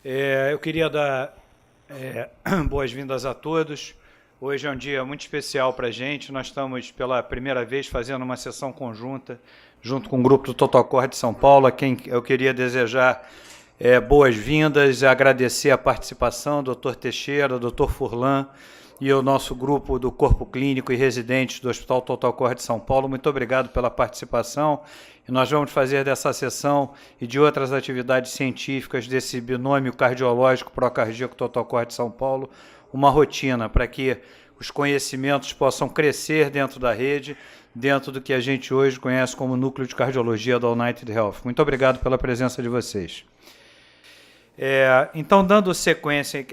Eu queria dar boas-vindas a todos. Hoje é um dia muito especial para a gente. Nós estamos, pela primeira vez, fazendo uma sessão conjunta, junto com o grupo do Totocor de São Paulo, a quem eu queria desejar boas-vindas e agradecer a participação do Dr. Teixeira, do Dr. Furlan e o nosso grupo do Corpo Clínico e Residentes do Hospital Totocor de São Paulo. Muito obrigado pela participação. E nós vamos fazer dessa sessão e de outras atividades científicas desse binômio cardiológico Procardíaco Totocor de São Paulo uma rotina para que os conhecimentos possam crescer dentro da rede, dentro do que a gente hoje conhece como Núcleo de Cardiologia da United Health. Muito obrigado pela presença de vocês. Então, dando sequência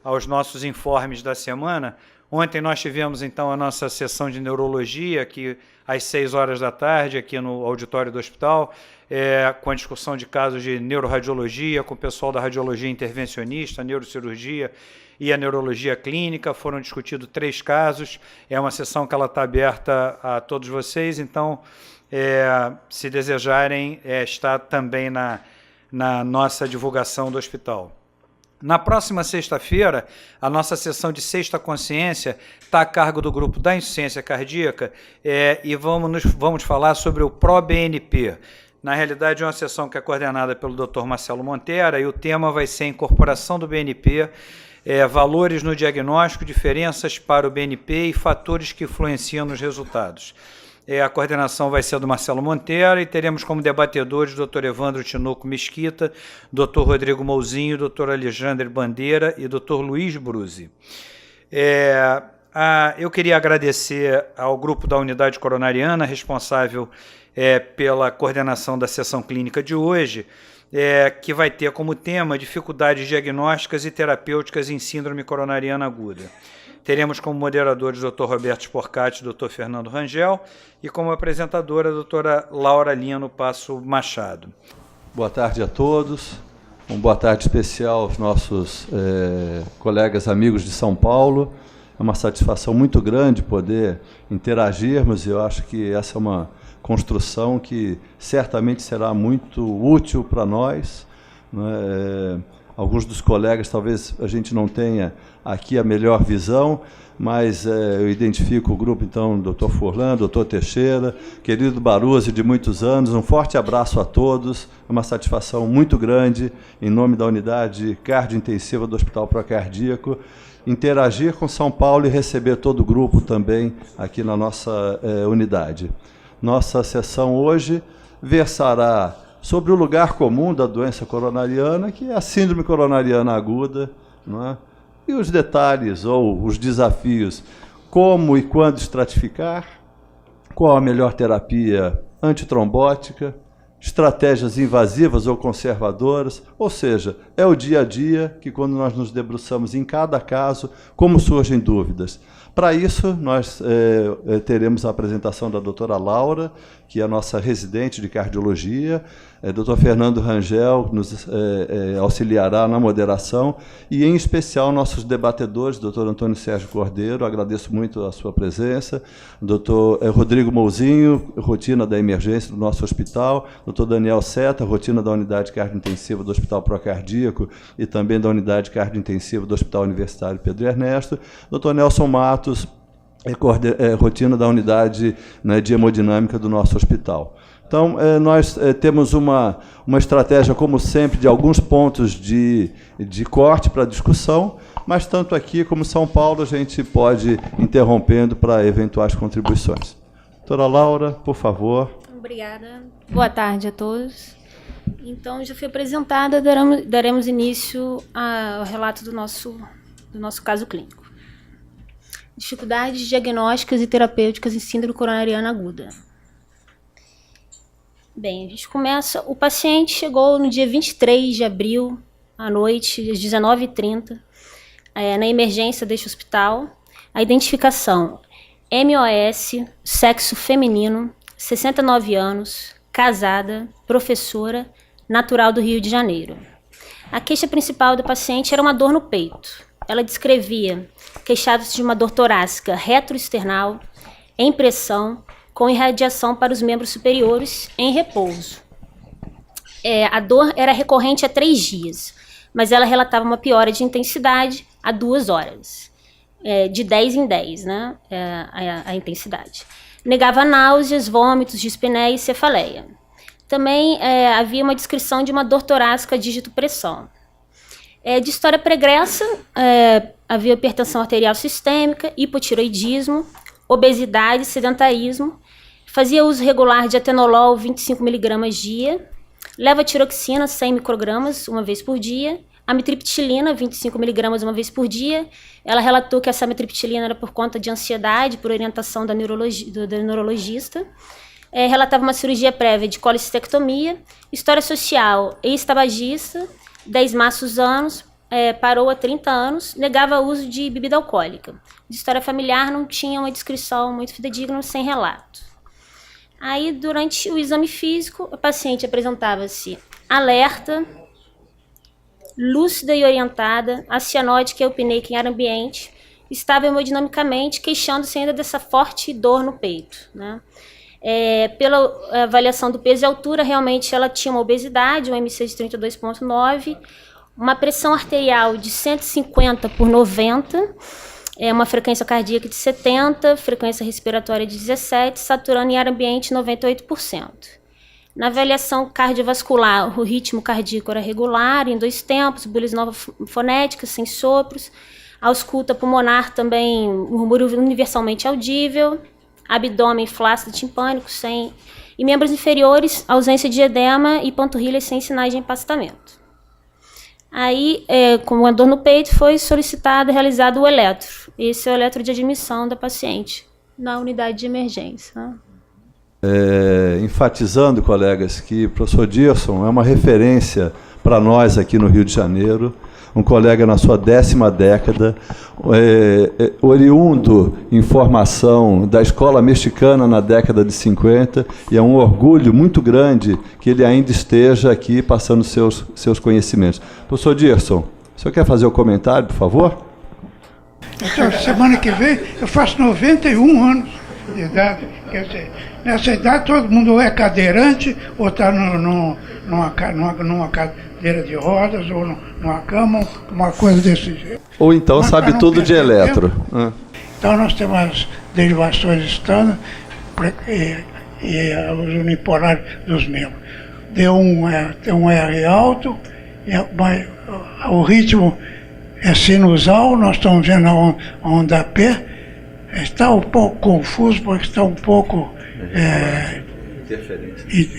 aos nossos informes da semana, ontem nós tivemos então a nossa sessão de neurologia, aqui às 6 horas da tarde, aqui no auditório do hospital, com a discussão de casos de neuroradiologia, com o pessoal da radiologia intervencionista, a neurocirurgia e a neurologia clínica. Foram discutidos 3 casos, é uma sessão que ela está aberta a todos vocês, então, se desejarem, está também na nossa divulgação do hospital. Na próxima sexta-feira, a nossa sessão de Sexta Consciência está a cargo do grupo da insuficiência cardíaca e vamos falar sobre o ProBNP. Na realidade, é uma sessão que é coordenada pelo Dr. Marcelo Montera e o tema vai ser a incorporação do BNP, valores no diagnóstico, diferenças para o BNP e fatores que influenciam nos resultados. A coordenação vai ser do Marcelo Montera e teremos como debatedores o Dr. Evandro Tinoco Mesquita, Dr. Rodrigo Mouzinho, Dr. Alexandre Bandeira e Dr. Luiz Bruzi. Eu queria agradecer ao grupo da Unidade Coronariana, responsável pela coordenação da sessão clínica de hoje, que vai ter como tema dificuldades diagnósticas e terapêuticas em síndrome coronariana aguda. Teremos como moderadores o Dr. Roberto Sporcati e o Dr. Fernando Rangel e como apresentadora a doutora Laura Lino Passo Machado. Boa tarde a todos, uma boa tarde especial aos nossos colegas amigos de São Paulo. É uma satisfação muito grande poder interagirmos e eu acho que essa é uma construção que certamente será muito útil para nós, né? Alguns dos colegas talvez a gente não tenha aqui a melhor visão, mas eu identifico o grupo, então, Dr. Furlan, Dr. Teixeira, querido Baruzzi de muitos anos, um forte abraço a todos, é uma satisfação muito grande, em nome da unidade cardiointensiva do Hospital Procardíaco, interagir com São Paulo e receber todo o grupo também aqui na nossa unidade. Nossa sessão hoje versará sobre o lugar comum da doença coronariana, que é a síndrome coronariana aguda, não é? E os detalhes ou os desafios, como e quando estratificar, qual a melhor terapia antitrombótica, estratégias invasivas ou conservadoras, ou seja, é o dia a dia que quando nós nos debruçamos em cada caso, como surgem dúvidas. Para isso, nós teremos a apresentação da doutora Laura, que é a nossa residente de cardiologia, Dr. Fernando Rangel nos auxiliará na moderação, e em especial nossos debatedores, Dr. Antônio Sérgio Cordeiro, agradeço muito a sua presença, Dr. Rodrigo Mouzinho, rotina da emergência do nosso hospital, Dr. Daniel Seta, rotina da unidade cardiointensiva do Hospital Procardíaco e também da unidade cardiointensiva do Hospital Universitário Pedro Ernesto, Dr. Nelson Matos, rotina da unidade, né, de hemodinâmica do nosso hospital. Então, nós temos uma estratégia, como sempre, de alguns pontos de corte para a discussão, mas tanto aqui como São Paulo a gente pode ir interrompendo para eventuais contribuições. Doutora Laura, por favor. Obrigada. Boa tarde a todos. Então, já foi apresentada, daremos início ao relato do nosso caso clínico. Dificuldades diagnósticas e terapêuticas em síndrome coronariana aguda. Bem, a gente começa. O paciente chegou no dia 23 de abril, à noite, às 19h30, na emergência deste hospital. A identificação: MOS, sexo feminino, 69 anos, casada, professora, natural do Rio de Janeiro. A queixa principal do paciente era uma dor no peito. Ela descrevia queixados de uma dor torácica retroesternal, em pressão, com irradiação para os membros superiores, em repouso. A dor era recorrente há 3 dias, mas ela relatava uma piora de intensidade a 2 horas. De 10 em 10, né? A intensidade. Negava náuseas, vômitos, dispneia e cefaleia. Também havia uma descrição de uma dor torácica dígito-pressão. De história pregressa, havia hipertensão arterial sistêmica, hipotiroidismo, obesidade, sedentarismo. Fazia uso regular de atenolol 25 mg dia, levotiroxina 100 microgramas uma vez por dia, amitriptilina 25 mg uma vez por dia. Ela relatou que essa amitriptilina era por conta de ansiedade, por orientação do neurologista. Relatava uma cirurgia prévia de colicistectomia, história social, ex-tabagista, 10 maços anos, parou há 30 anos, negava o uso de bebida alcoólica. De história familiar não tinha uma descrição muito fidedigna, sem relato. Aí, durante o exame físico, a paciente apresentava-se alerta, lúcida e orientada, acianótica e eupneica em ar ambiente, estava hemodinamicamente, queixando-se ainda dessa forte dor no peito, né? Pela avaliação do peso e altura, realmente ela tinha uma obesidade, um MC de 32,9, uma pressão arterial de 150 por 90, uma frequência cardíaca de 70, frequência respiratória de 17, saturando em ar ambiente 98%. Na avaliação cardiovascular, o ritmo cardíaco era regular, em 2 tempos, bulisnova fonética, sem sopros, a ausculta pulmonar também, um murmúrio universalmente audível, abdômen flácido timpânico, sem... E membros inferiores, ausência de edema e panturrilhas sem sinais de empastamento. Aí, com a dor no peito, foi solicitado e realizado o eletro. Esse é o eletro de admissão da paciente na unidade de emergência. Né? Enfatizando, colegas, que o professor Dirson é uma referência para nós aqui no Rio de Janeiro, um colega na sua 10ª década, oriundo em formação da escola mexicana na década de 50, e é um orgulho muito grande que ele ainda esteja aqui passando seus conhecimentos. Professor Dirson, o senhor quer fazer o comentário, por favor? Então, semana que vem, eu faço 91 anos de idade. Quer dizer, nessa idade todo mundo é cadeirante ou está numa cadeira de rodas ou numa cama, uma coisa desse jeito. Ou então sabe tudo de eletro. Então nós temos as derivações standard e os unipolares dos membros. Tem um R alto, o ritmo é sinusal, nós estamos vendo a onda P. Está um pouco confuso, porque está um pouco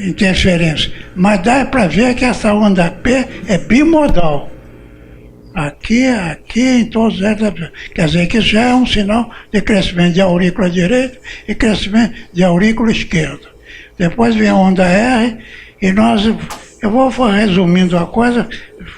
interferência. Mas dá para ver que essa onda P é bimodal. Aqui, em todos eles. Quer dizer que isso já é um sinal de crescimento de aurícula direita e crescimento de aurícula esquerda. Depois vem a onda R e eu vou resumindo a coisa,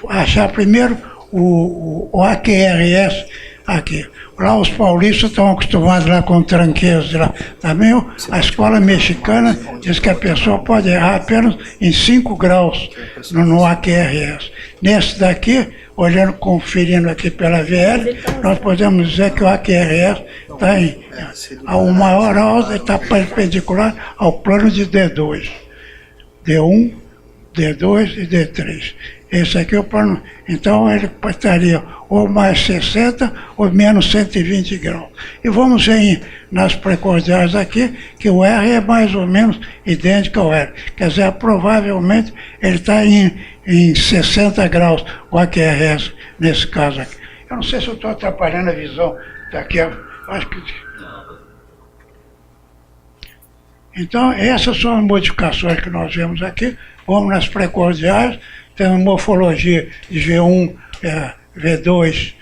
achar primeiro o AQRS aqui. Lá os paulistas estão acostumados lá com tranqueiros lá. Também a escola mexicana diz que a pessoa pode errar apenas em 5 graus no AQRS. Nesse daqui, olhando, conferindo aqui pela VL, nós podemos dizer que o AQRS está o maior alto está perpendicular ao plano de D2. D1, D2 e D3. Esse aqui é o plano. Então ele estaria ou mais 60 ou menos 120 graus. E vamos ver nas precordiais aqui que o R é mais ou menos idêntico ao L. Quer dizer, provavelmente ele está em 60 graus, o AQRS nesse caso aqui. Eu não sei se eu estou atrapalhando a visão daqui. Acho que... Então, essas são as modificações que nós vemos aqui. Vamos nas precordiais. Tem uma morfologia de V1, V2,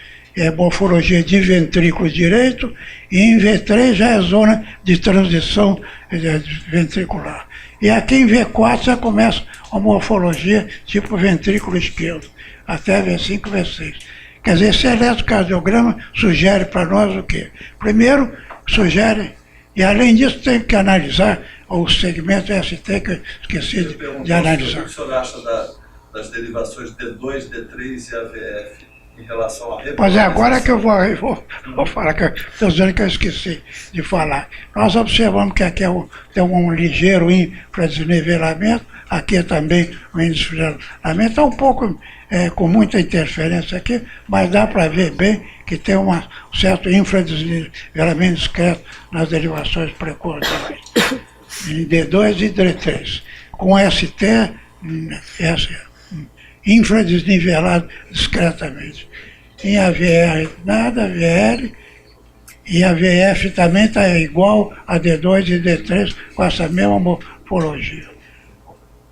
morfologia de ventrículo direito, e em V3 já é zona de transição ventricular. E aqui em V4 já começa a morfologia tipo ventrículo esquerdo, até V5, V6. Quer dizer, esse eletrocardiograma sugere para nós o quê? Primeiro, sugere, e além disso tem que analisar o segmento ST, que eu esqueci de analisar. O que o senhor acha das derivações D2, D3 e AVF? em relação à Pois é, agora que eu vou falar, que estou dizendo que eu esqueci de falar. Nós observamos que aqui tem um ligeiro infradesnivelamento, aqui também o desnivelamento está um pouco com muita interferência aqui, mas dá para ver bem que tem um certo infradesnivelamento discreto nas derivações precordiais, em D2 e D3. Com ST, infradesnivelado discretamente. Em AVR, nada, AVR, e a VF também está igual a D2 e D3, com essa mesma morfologia.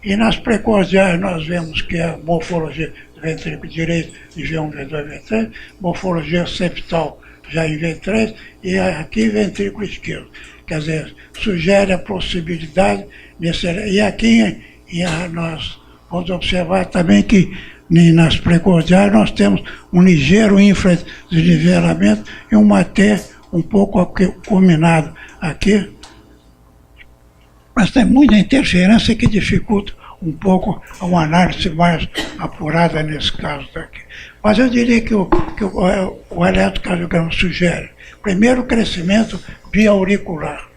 E nas precordiais nós vemos que a morfologia do ventrículo direito de V1, V2, V3, morfologia septal já em V3, e aqui ventrículo esquerdo. Quer dizer, sugere a possibilidade, e aqui nós vamos observar também que nas precordiais nós temos um ligeiro infradesnivelamento e uma T um pouco culminado aqui, mas tem muita interferência que dificulta um pouco uma análise mais apurada nesse caso daqui. Mas eu diria que o eletrocardiograma sugere, primeiro, o crescimento biauricular.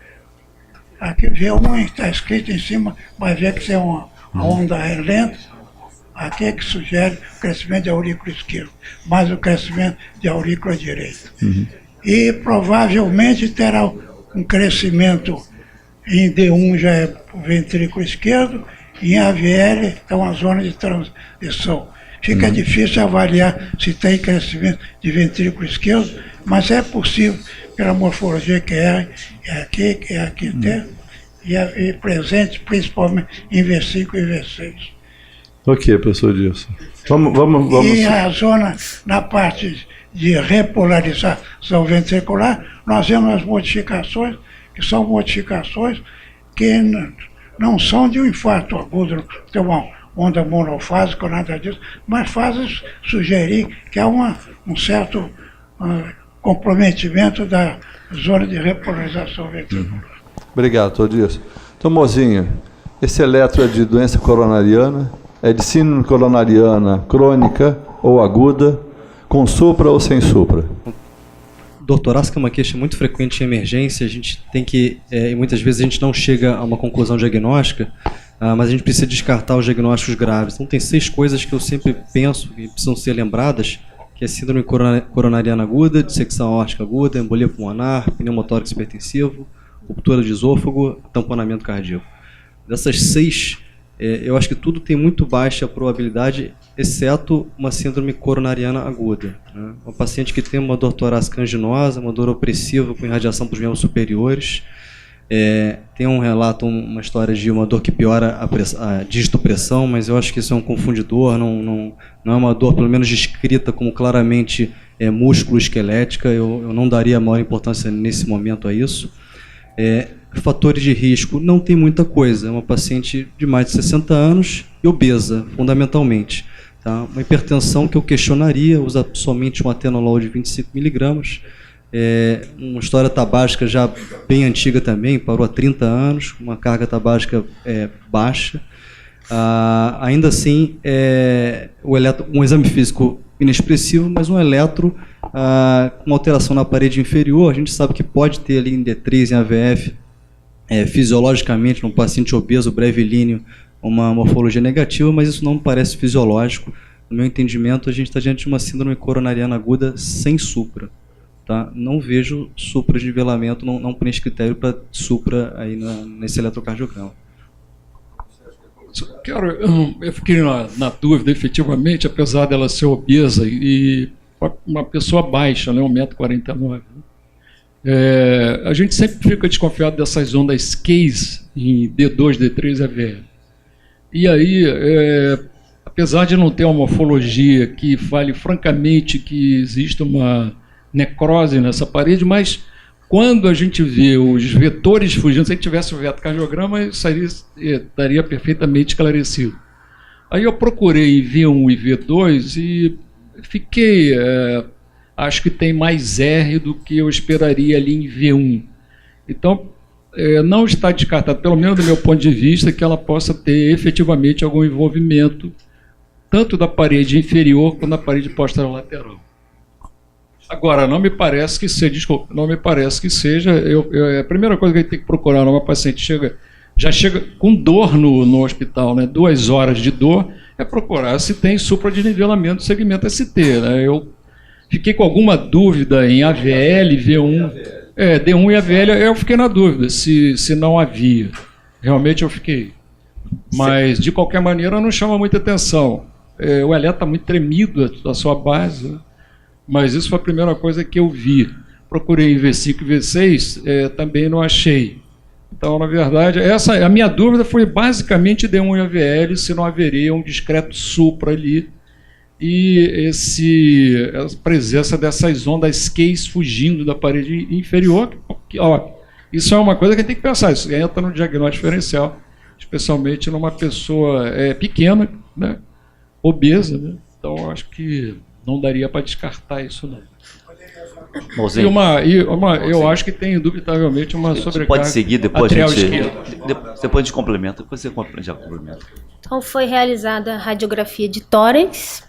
Aqui V1 está escrito em cima, vai ver que tem uma onda lenta. Aqui é que sugere o crescimento de aurícula esquerdo, mais o crescimento de aurícula direita. E provavelmente terá um crescimento em D1 já é o ventrículo esquerdo, e em AVL é uma zona de transição. Fica difícil avaliar se tem crescimento de ventrículo esquerdo, mas é possível pela morfologia que é aqui tem, e presente principalmente em V5 e V6. Ok, professor Dilson. Vamos. E a zona, na parte de repolarização ventricular, nós vemos as modificações, que são modificações que não são de um infarto agudo, não tem uma onda monofásica ou nada disso, mas fazem sugerir que há um certo comprometimento da zona de repolarização ventricular. Obrigado, doutor Dilson. Então, Mozinho, esse eletro é de doença coronariana, é de síndrome coronariana crônica ou aguda, com supra ou sem supra? Dor torácica é uma queixa muito frequente em emergência. A gente tem que, muitas vezes a gente não chega a uma conclusão diagnóstica, mas a gente precisa descartar os diagnósticos graves. Então tem 6 coisas que eu sempre penso que precisam ser lembradas, que é síndrome coronariana aguda, dissecção aórtica aguda, embolia pulmonar, pneumotórax hipertensivo, ruptura de esôfago, tamponamento cardíaco. Dessas 6, eu acho que tudo tem muito baixa probabilidade, exceto uma síndrome coronariana aguda, né? Uma paciente que tem uma dor torácica anginosa, uma dor opressiva com irradiação para os membros superiores, tem um relato, uma história de uma dor que piora a dígito-pressão, mas eu acho que isso é um confundidor, não é uma dor, pelo menos descrita como claramente músculo-esquelética. Eu não daria maior importância nesse momento a isso. Fatores de risco, não tem muita coisa. É uma paciente de mais de 60 anos e obesa, fundamentalmente. Tá? Uma hipertensão que eu questionaria, usa somente um atenolol de 25 miligramas. Uma história tabágica já bem antiga também, parou há 30 anos, uma carga tabágica baixa. Ainda assim, um exame físico inexpressivo, mas um eletro com alteração na parede inferior. A gente sabe que pode ter ali em D3, em AVF, fisiologicamente, num paciente obeso, brevilíneo, uma morfologia negativa, mas isso não me parece fisiológico. No meu entendimento, a gente está diante de uma síndrome coronariana aguda sem supra. Tá? Não vejo supra de nivelamento, não preenche critério para supra aí nesse eletrocardiograma. Eu fiquei na dúvida, efetivamente, apesar dela ser obesa e uma pessoa baixa, né, 1,49 m. A gente sempre fica desconfiado dessas ondas case em D2, D3 e AVR. E aí, apesar de não ter uma morfologia que fale francamente que existe uma necrose nessa parede, mas quando a gente vê os vetores fugindo, se a gente tivesse o eletrocardiograma, isso estaria perfeitamente esclarecido. Aí eu procurei V1 e V2 e fiquei, acho que tem mais R do que eu esperaria ali em V1. Então, não está descartado, pelo menos do meu ponto de vista, que ela possa ter efetivamente algum envolvimento tanto da parede inferior quanto da parede posterolateral. Agora, não me parece que seja, desculpa, não me parece que seja, a primeira coisa que a gente tem que procurar numa paciente já chega com dor no hospital, né, 2 horas de dor, é procurar se tem supradesnivelamento do segmento ST. Né? Eu fiquei com alguma dúvida em AVL, V1, D1 e AVL, eu fiquei na dúvida se não havia. Realmente eu fiquei. Mas, de qualquer maneira, não chama muita atenção. O eletro está muito tremido a sua base, né? Mas isso foi a primeira coisa que eu vi. Procurei em V5 e V6, também não achei. Então, na verdade, a minha dúvida foi basicamente D1 e AVL, se não haveria um discreto supra ali, e a presença dessas ondas Ks fugindo da parede inferior, isso é uma coisa que a gente tem que pensar, isso entra no diagnóstico diferencial, especialmente numa pessoa pequena, né, obesa, né? Então, acho que não daria para descartar isso, não. Eu acho que tem, indubitavelmente, uma sobrecarga. Pode seguir, depois atrial a gente... esquerda. Depois a gente complementa, depois você já complementa. Então, foi realizada a radiografia de tórax,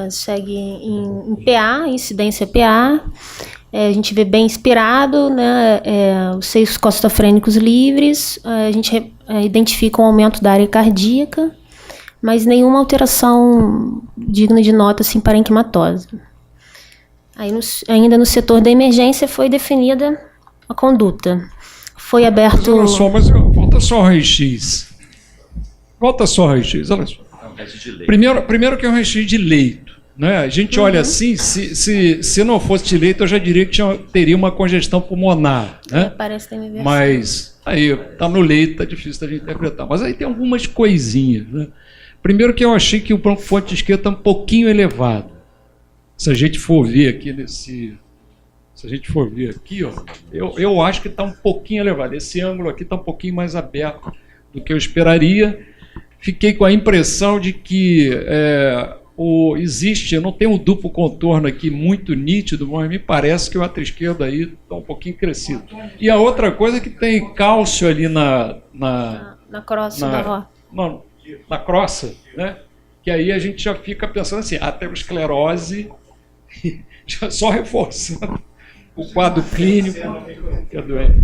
segue em PA, incidência PA. A gente vê bem inspirado, né, os seios costofrênicos livres, a gente identifica um aumento da área cardíaca, mas nenhuma alteração digna de nota assim, parenquimatosa. Aí, ainda no setor da emergência foi definida a conduta. Foi aberto... Olha só, mas volta só ao raio-x. Olha só. Primeiro que é um raio-x de leito. Né? A gente olha assim, se não fosse de leito, eu já diria que teria uma congestão pulmonar. Né? Parece ter uma mas aí está no leito, está difícil da gente interpretar. Mas aí tem algumas coisinhas. Né? Primeiro que eu achei que o broncofonte esquerdo está um pouquinho elevado. Se a gente for ver aqui ó, eu acho que está um pouquinho elevado. Esse ângulo aqui está um pouquinho mais aberto do que eu esperaria. Fiquei com a impressão de que eu não tenho um duplo contorno aqui muito nítido, mas me parece que o átrio esquerdo aí está um pouquinho crescido. E a outra coisa é que tem cálcio ali na crosta da ró. Na crosta, né? Que aí a gente já fica pensando assim, aterosclerose, já só reforçando o quadro clínico que é doente.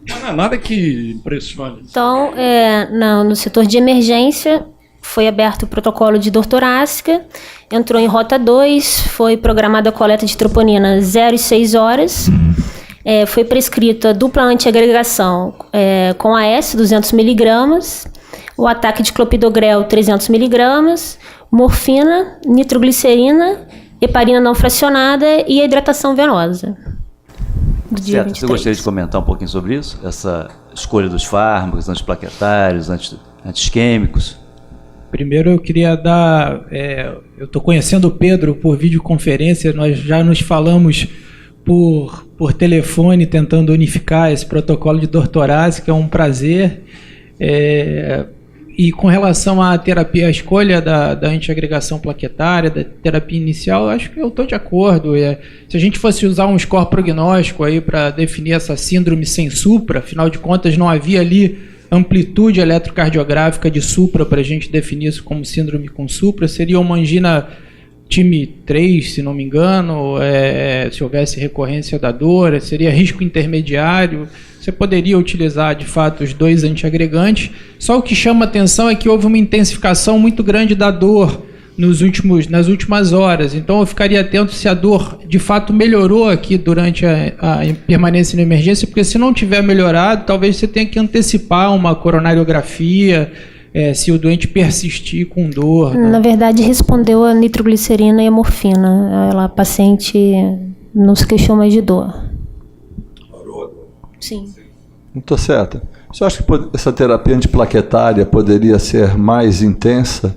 Não é nada que impressione. Então, no setor de emergência, foi aberto o protocolo de dor torácica, entrou em rota 2, foi programada a coleta de troponina 0 e 6 horas, foi prescrita dupla antiagregação com AS 200 mg, o ataque de clopidogrel 300 mg, morfina, nitroglicerina, heparina não fracionada e a hidratação venosa. Certo, você gostaria de comentar um pouquinho sobre isso? Essa escolha dos fármacos, antiplaquetários, antisquêmicos? Primeiro eu queria dar... eu estou conhecendo o Pedro por videoconferência, nós já nos falamos por telefone tentando unificar esse protocolo de dor torácica, é um prazer. E com relação à terapia, a escolha da antiagregação plaquetária, da terapia inicial, acho que eu estou de acordo. Se a gente fosse usar um score prognóstico aí para definir essa síndrome sem supra, afinal de contas não havia ali amplitude eletrocardiográfica de supra para a gente definir isso como síndrome com supra, seria uma angina time 3, se não me engano, se houvesse recorrência da dor, seria risco intermediário. Você poderia utilizar, de fato, os 2 antiagregantes. Só o que chama atenção é que houve uma intensificação muito grande da dor nas últimas horas. Então, eu ficaria atento se a dor, de fato, melhorou aqui durante a permanência na emergência, porque se não tiver melhorado, talvez você tenha que antecipar uma coronariografia, se o doente persistir com dor. Né? Na verdade, respondeu a nitroglicerina e a morfina. A paciente não se queixou mais de dor. Sim. Muito certo. Você acha que essa terapia antiplaquetária poderia ser mais intensa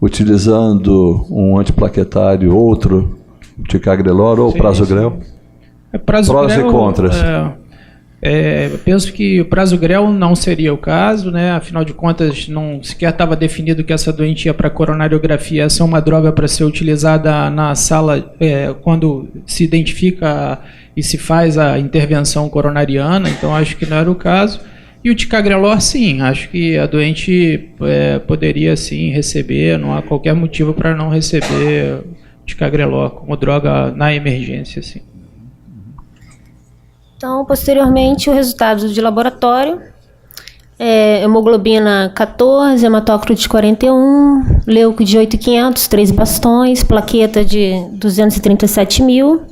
utilizando um antiplaquetário outro, ticagrelor ou prasugrel? Prós e contras. Eu penso que o prasugrel não seria o caso, né? Afinal de contas, não sequer estava definido que essa doente ia para coronariografia. Essa é uma droga para ser utilizada na sala quando se identifica e se faz a intervenção coronariana, então acho que não era o caso. E o ticagrelor, sim, acho que a doente poderia sim receber, não há qualquer motivo para não receber ticagrelor como droga na emergência, sim. Então, posteriormente, o resultado de laboratório, hemoglobina 14, hematócrito de 41, leuco de 8.500, 3 bastões, plaqueta de 237 mil,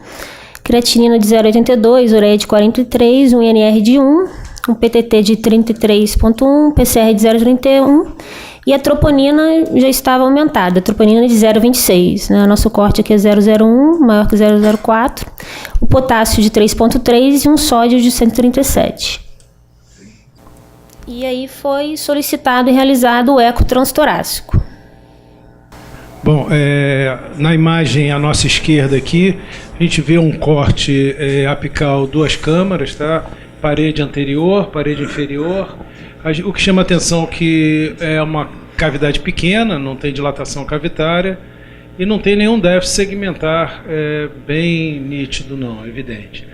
creatinina de 0,82, ureia de 43, um INR de 1, um PTT de 33,1, PCR de 0,31 e a troponina já estava aumentada, a troponina de 0,26, né? Nosso corte aqui é 0,01, maior que 0,04, o potássio de 3,3 e um sódio de 137. E aí foi solicitado e realizado o eco transtorácico. Bom, na imagem à nossa esquerda aqui, a gente vê um corte apical 2 câmaras, tá? Parede anterior, parede inferior. O que chama atenção é que é uma cavidade pequena, não tem dilatação cavitária e não tem nenhum déficit segmentar bem nítido, não, evidente.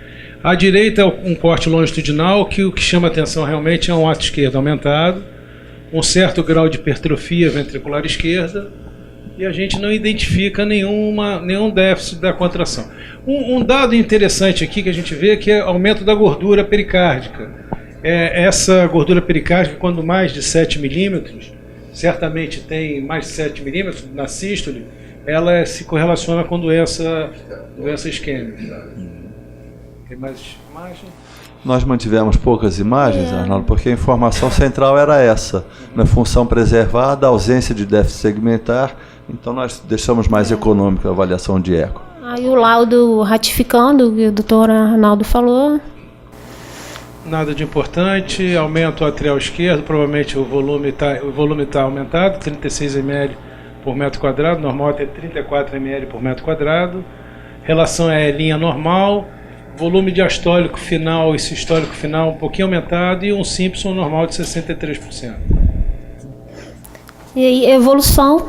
À direita é um corte longitudinal que o que chama atenção realmente é um ato esquerdo aumentado, um certo grau de hipertrofia ventricular esquerda e a gente não identifica nenhum déficit da contração. Um dado interessante aqui que a gente vê que é aumento da gordura pericárdica. Essa gordura pericárdica, quando mais de 7 milímetros, certamente tem mais de 7 milímetros na sístole, ela se correlaciona com doença isquêmica. Tem mais imagem? Nós mantivemos poucas imagens, Arnaldo, porque a informação central era essa, na função preservada, ausência de déficit segmentar, então nós deixamos mais econômica a avaliação de eco. Aí o laudo ratificando o que o doutor Arnaldo falou. Nada de importante, aumento atrial esquerdo, provavelmente o volume está aumentado, 36 ml por metro quadrado, normal até 34 ml por metro quadrado, relação é linha normal, volume diastólico final e sistólico final um pouquinho aumentado e um Simpson normal de 63%. E aí, evolução,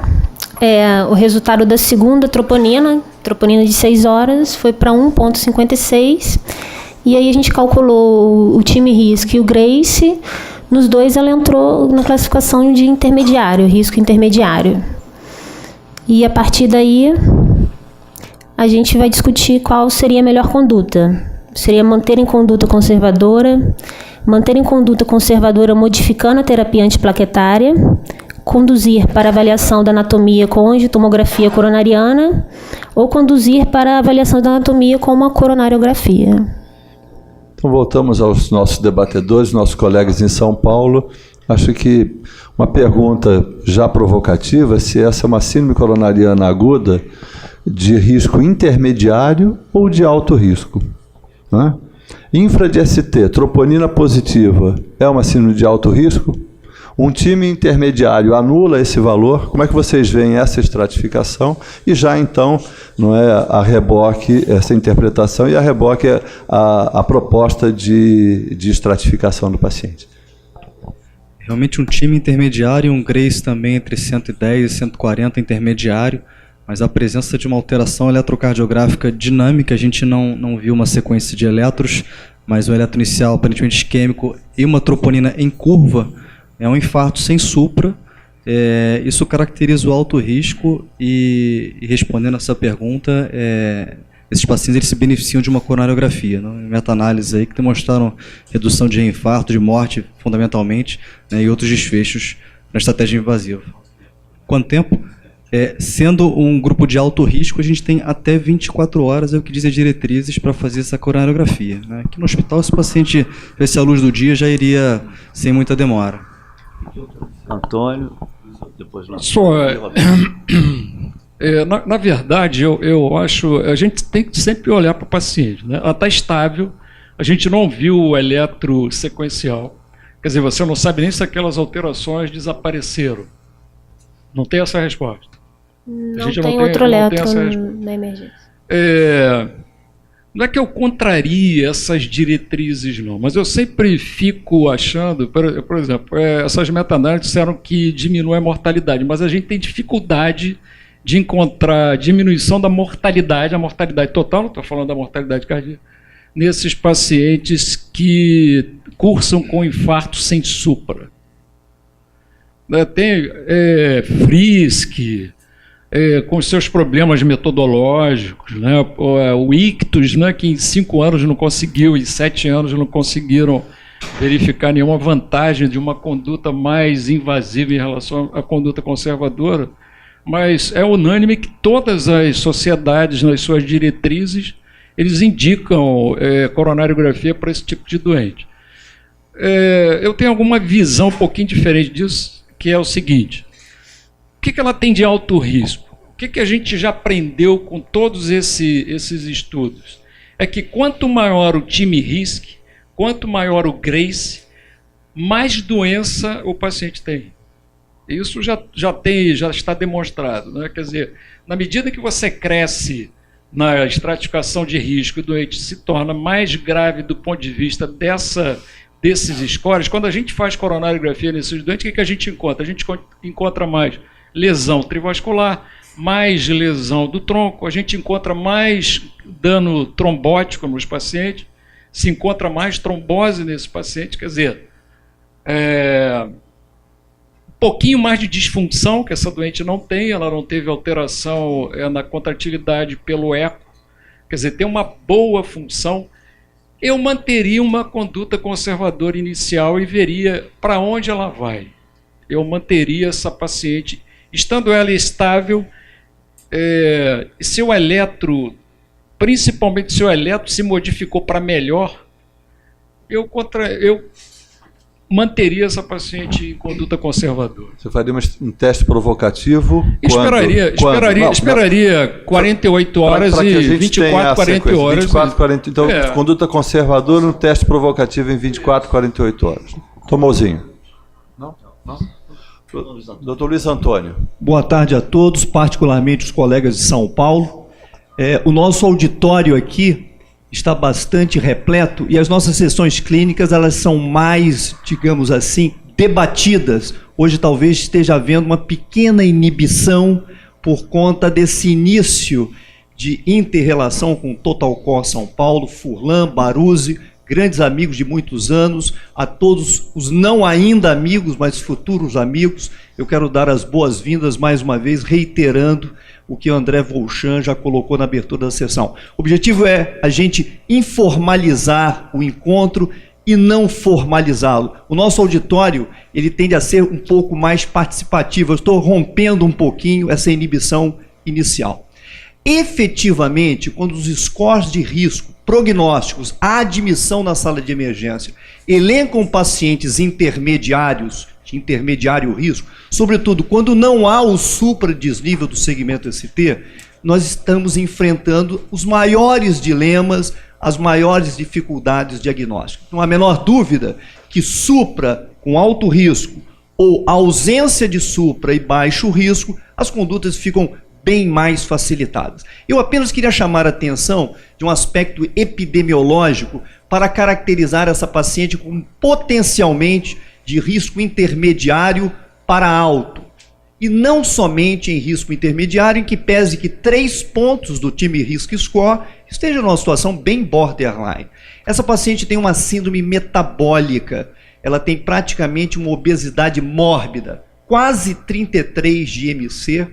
o resultado da segunda troponina de 6 horas, foi para 1,56. E aí a gente calculou o time risco e o Grace. Nos dois ela entrou na classificação de intermediário, risco intermediário. E a partir daí a gente vai discutir qual seria a melhor conduta. Seria manter em conduta conservadora modificando a terapia antiplaquetária, conduzir para avaliação da anatomia com angiotomografia coronariana ou conduzir para a avaliação da anatomia com uma coronariografia. Então voltamos aos nossos debatedores, nossos colegas em São Paulo. Acho que uma pergunta já provocativa, se essa é uma síndrome coronariana aguda de risco intermediário ou de alto risco, né? Infra de ST, troponina positiva, é uma síndrome de alto risco? Um time intermediário anula esse valor? Como é que vocês veem essa estratificação? E já então, não é a reboque, essa interpretação, e a reboque é a proposta de estratificação do paciente. Realmente um time intermediário e um Grace também entre 110 e 140 intermediário, mas a presença de uma alteração eletrocardiográfica dinâmica, a gente não viu uma sequência de eletros, mas um eletro inicial aparentemente isquêmico e uma troponina em curva, é um infarto sem supra. Isso caracteriza o alto risco e respondendo essa pergunta, esses pacientes eles se beneficiam de uma coronariografia, né? Meta-análises aí que demonstraram redução de reinfarto, de morte, fundamentalmente, né, e outros desfechos na estratégia invasiva. Quanto tempo? Sendo um grupo de alto risco, a gente tem até 24 horas, é o que diz as diretrizes, para fazer essa coronariografia, né? Aqui no hospital, se o paciente tivesse a luz do dia, já iria sem muita demora. Antônio, depois lá. Na verdade, eu acho, a gente tem que sempre olhar para o paciente, né? Ela está estável, a gente não viu o eletro sequencial, quer dizer, você não sabe nem se aquelas alterações desapareceram. Não tem essa resposta. Não tem outro eletro na emergência. Não é que eu contrarie essas diretrizes, não, mas eu sempre fico achando, por exemplo, essas meta-análises disseram que diminui a mortalidade, mas a gente tem dificuldade de encontrar diminuição da mortalidade, a mortalidade total, não estou falando da mortalidade cardíaca, nesses pacientes que cursam com infarto sem supra. Tem Frisch, com seus problemas metodológicos, né? O Ictus, né, que em 5 anos não conseguiu, em 7 anos não conseguiram verificar nenhuma vantagem de uma conduta mais invasiva em relação à conduta conservadora, mas é unânime que todas as sociedades, nas suas diretrizes, eles indicam coronariografia para esse tipo de doente. Eu tenho alguma visão um pouquinho diferente disso, que é o seguinte: o que ela tem de alto risco? O que a gente já aprendeu com todos esses estudos? É que quanto maior o time RISC, quanto maior o GRACE, mais doença o paciente tem. Isso já está demonstrado, né? Quer dizer, na medida que você cresce na estratificação de risco, o doente se torna mais grave do ponto de vista desses scores. Quando a gente faz coronariografia nesses doentes, o que a gente encontra? A gente encontra mais lesão trivascular, mais lesão do tronco, a gente encontra mais dano trombótico nos pacientes, se encontra mais trombose nesse paciente, quer dizer, um pouquinho mais de disfunção, que essa doente não tem, ela não teve alteração na contratividade pelo eco, quer dizer, tem uma boa função. Eu manteria uma conduta conservadora inicial e veria para onde ela vai. Eu manteria essa paciente, estando ela estável, seu eletro, principalmente se o eletro se modificou para melhor, eu manteria essa paciente em conduta conservadora. Você faria um teste provocativo? Esperaria 48 horas e 24, 40 horas. 24, 40, então, conduta conservadora, um teste provocativo em 24, 48 horas. Tomozinho. Não? Doutor Luiz Antônio. Boa tarde a todos, particularmente os colegas de São Paulo. O nosso auditório aqui está bastante repleto e as nossas sessões clínicas, elas são mais, digamos assim, debatidas. Hoje talvez esteja havendo uma pequena inibição por conta desse início de inter-relação com o Total Core São Paulo, Furlan, Baruzzi, grandes amigos de muitos anos, a todos os não ainda amigos, mas futuros amigos, eu quero dar as boas-vindas mais uma vez, reiterando o que o André Volchan já colocou na abertura da sessão. O objetivo é a gente informalizar o encontro e não formalizá-lo. O nosso auditório, ele tende a ser um pouco mais participativo. Eu estou rompendo um pouquinho essa inibição inicial. Efetivamente, quando os scores de risco, prognósticos, a admissão na sala de emergência, elencam pacientes intermediários, de intermediário risco, sobretudo quando não há o supradesnível do segmento ST, nós estamos enfrentando os maiores dilemas, as maiores dificuldades diagnósticas. Não há a menor dúvida que supra com alto risco ou ausência de supra e baixo risco, as condutas ficam bem mais facilitadas. Eu apenas queria chamar a atenção de um aspecto epidemiológico para caracterizar essa paciente como potencialmente de risco intermediário para alto. E não somente em risco intermediário, em que pese que 3 pontos do time Risk Score esteja numa situação bem borderline. Essa paciente tem uma síndrome metabólica, ela tem praticamente uma obesidade mórbida, quase 33 de IMC,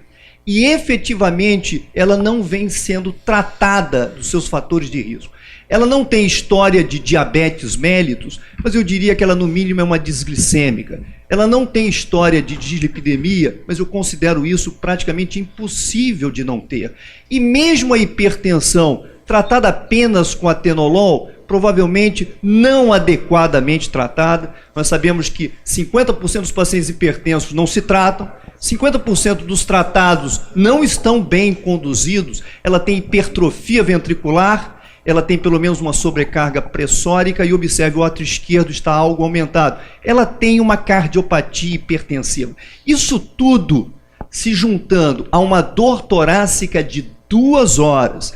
e efetivamente ela não vem sendo tratada dos seus fatores de risco. Ela não tem história de diabetes mellitus, mas eu diria que ela no mínimo é uma desglicêmica. Ela não tem história de dislipidemia, mas eu considero isso praticamente impossível de não ter. E mesmo a hipertensão, tratada apenas com atenolol, provavelmente não adequadamente tratada. Nós sabemos que 50% dos pacientes hipertensos não se tratam, 50% dos tratados não estão bem conduzidos, ela tem hipertrofia ventricular, ela tem pelo menos uma sobrecarga pressórica e observe o átrio esquerdo está algo aumentado. Ela tem uma cardiopatia hipertensiva. Isso tudo se juntando a uma dor torácica de 2 horas,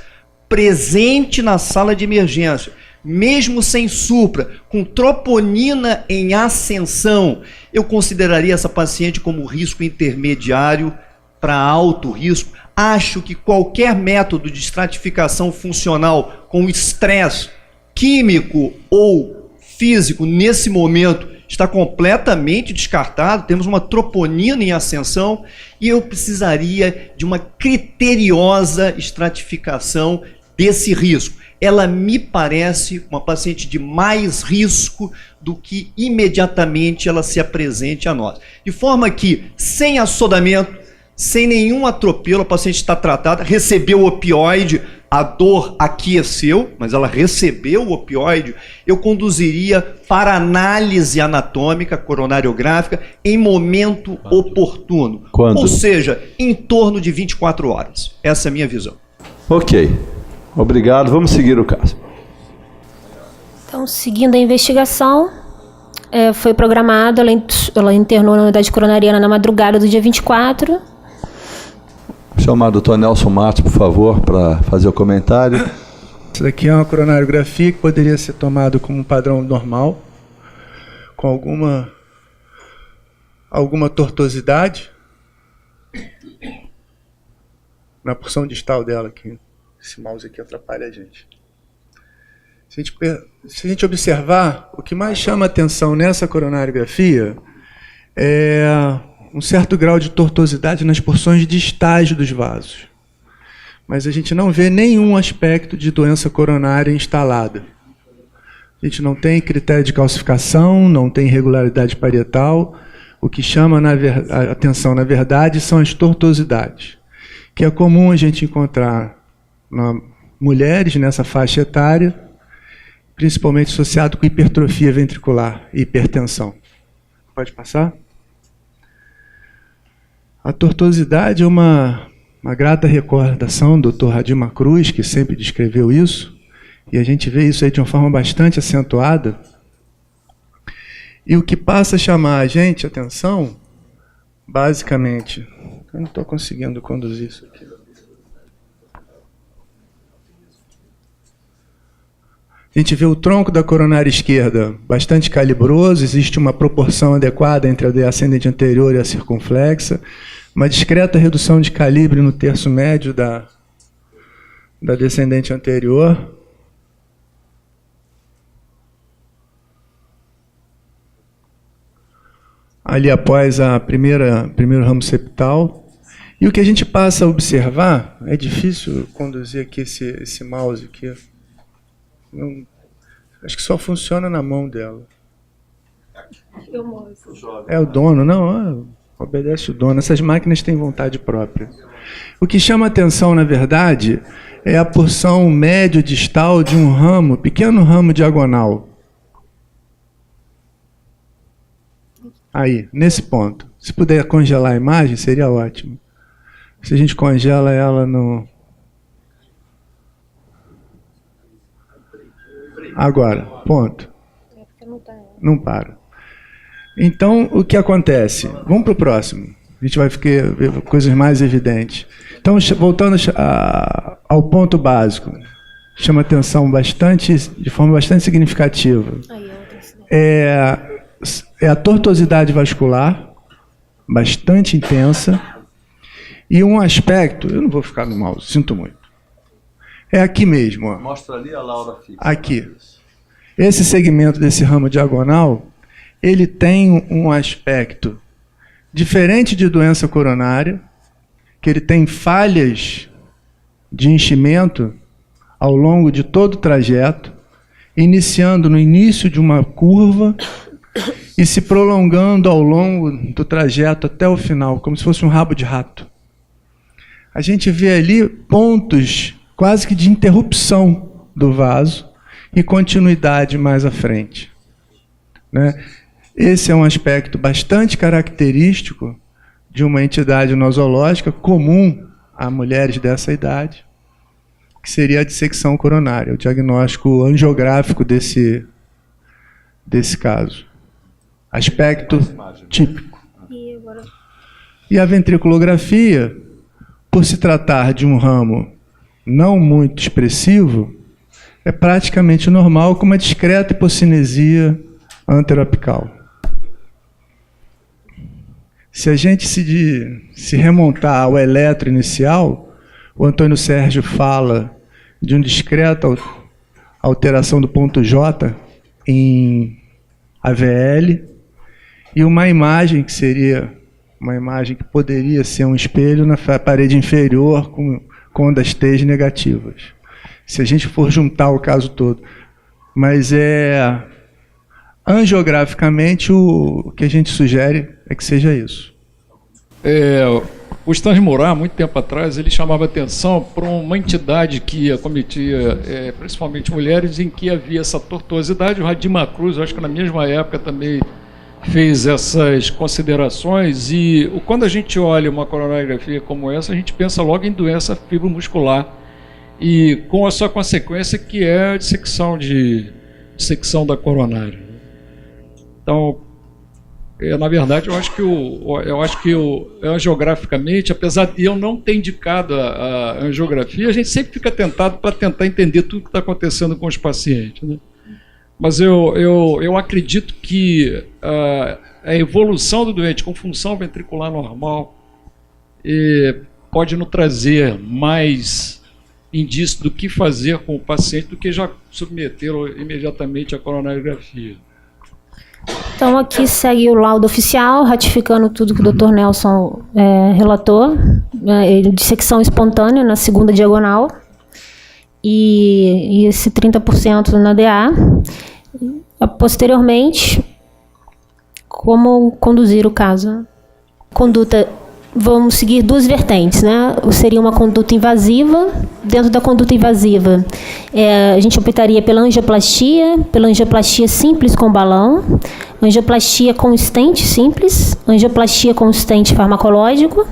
presente na sala de emergência, mesmo sem supra, com troponina em ascensão, eu consideraria essa paciente como risco intermediário para alto risco. Acho que qualquer método de estratificação funcional com estresse químico ou físico, nesse momento, está completamente descartado. Temos uma troponina em ascensão e eu precisaria de uma criteriosa estratificação desse risco. Ela me parece uma paciente de mais risco do que imediatamente ela se apresente a nós. De forma que, sem assodamento, sem nenhum atropelo, a paciente está tratada, recebeu o opioide, a dor aqueceu, mas ela recebeu o opioide, eu conduziria para análise anatômica, coronariográfica, em momento oportuno. Quando? Ou seja, em torno de 24 horas. Essa é a minha visão. Ok. Obrigado. Vamos seguir o caso. Então, seguindo a investigação, foi programado, ela internou na unidade coronariana na madrugada do dia 24. Vou chamar o doutor Nelson Matos, por favor, para fazer o comentário. Isso daqui é uma coronariografia que poderia ser tomada como um padrão normal, com alguma tortuosidade na porção distal dela aqui. Esse mouse aqui atrapalha a gente. Se a gente observar, o que mais chama atenção nessa coronariografia é um certo grau de tortuosidade nas porções distais dos vasos. Mas a gente não vê nenhum aspecto de doença coronária instalada. A gente não tem critério de calcificação, não tem irregularidade parietal. O que chama a atenção, na verdade, são as tortuosidades, que é comum a gente encontrar mulheres nessa faixa etária, principalmente associado com hipertrofia ventricular e hipertensão. Pode passar? A tortuosidade é uma grata recordação do Dr. Radima Cruz, que sempre descreveu isso, e a gente vê isso aí de uma forma bastante acentuada. E o que passa a chamar a gente a atenção, basicamente... Eu não estou conseguindo conduzir isso aqui. A gente vê o tronco da coronária esquerda bastante calibroso, existe uma proporção adequada entre a ascendente anterior e a circunflexa, uma discreta redução de calibre no terço médio da descendente anterior. Ali após a primeiro ramo septal. E o que a gente passa a observar, é difícil conduzir aqui esse mouse aqui. Não, acho que só funciona na mão dela. É o dono, não, obedece o dono. Essas máquinas têm vontade própria. O que chama atenção, na verdade, é a porção médio-distal de um ramo, pequeno ramo diagonal. Aí, nesse ponto. Se puder congelar a imagem, seria ótimo. Se a gente congela ela no... Agora, ponto. Não para. Então, o que acontece? Vamos para o próximo. A gente vai ver coisas mais evidentes. Então, voltando ao ponto básico, chama atenção de forma bastante significativa. É a tortuosidade vascular, bastante intensa, e um aspecto, eu não vou ficar no mouse, sinto muito. É aqui mesmo. Ó. Mostra ali a Laura fixa. Aqui. Esse segmento desse ramo diagonal, ele tem um aspecto diferente de doença coronária, que ele tem falhas de enchimento ao longo de todo o trajeto, iniciando no início de uma curva e se prolongando ao longo do trajeto até o final, como se fosse um rabo de rato. A gente vê ali pontos quase que de interrupção do vaso e continuidade mais à frente. Né? Esse é um aspecto bastante característico de uma entidade nosológica comum a mulheres dessa idade, que seria a dissecção coronária, o diagnóstico angiográfico desse caso. Aspecto típico. E a ventriculografia, por se tratar de um ramo não muito expressivo, é praticamente normal, com uma discreta hipocinesia anteroapical. Se a gente se remontar ao eletro inicial, o Antônio Sérgio fala de um discreto alteração do ponto J em AVL, e uma imagem que seria uma imagem que poderia ser um espelho na parede inferior com ondas T negativas. Se a gente for juntar o caso todo. Mas angiograficamente o que a gente sugere é que seja isso. O Stanley Morar, muito tempo atrás, ele chamava atenção para uma entidade que acometia principalmente mulheres, em que havia essa tortuosidade. O Radima Cruz, eu acho que na mesma época também fez essas considerações, e quando a gente olha uma coronariografia como essa, a gente pensa logo em doença fibromuscular, e com a sua consequência, que é a dissecção da coronária. Então, na verdade, eu acho que angiograficamente, apesar de eu não ter indicado a angiografia, a gente sempre fica tentado para tentar entender tudo que está acontecendo com os pacientes, né? Mas eu acredito que a evolução do doente com função ventricular normal pode nos trazer mais indício do que fazer com o paciente do que já submetê-lo imediatamente à coronariografia. Então, aqui segue o laudo oficial, ratificando tudo que o Dr. Nelson relatou, dissecção espontânea na segunda diagonal, e esse 30% na DA. Posteriormente, como conduzir o caso? Conduta, vamos seguir duas vertentes, né? Seria uma conduta invasiva. Dentro da conduta invasiva, a gente optaria pela angioplastia simples com balão, angioplastia com stent simples, angioplastia com stent farmacológico.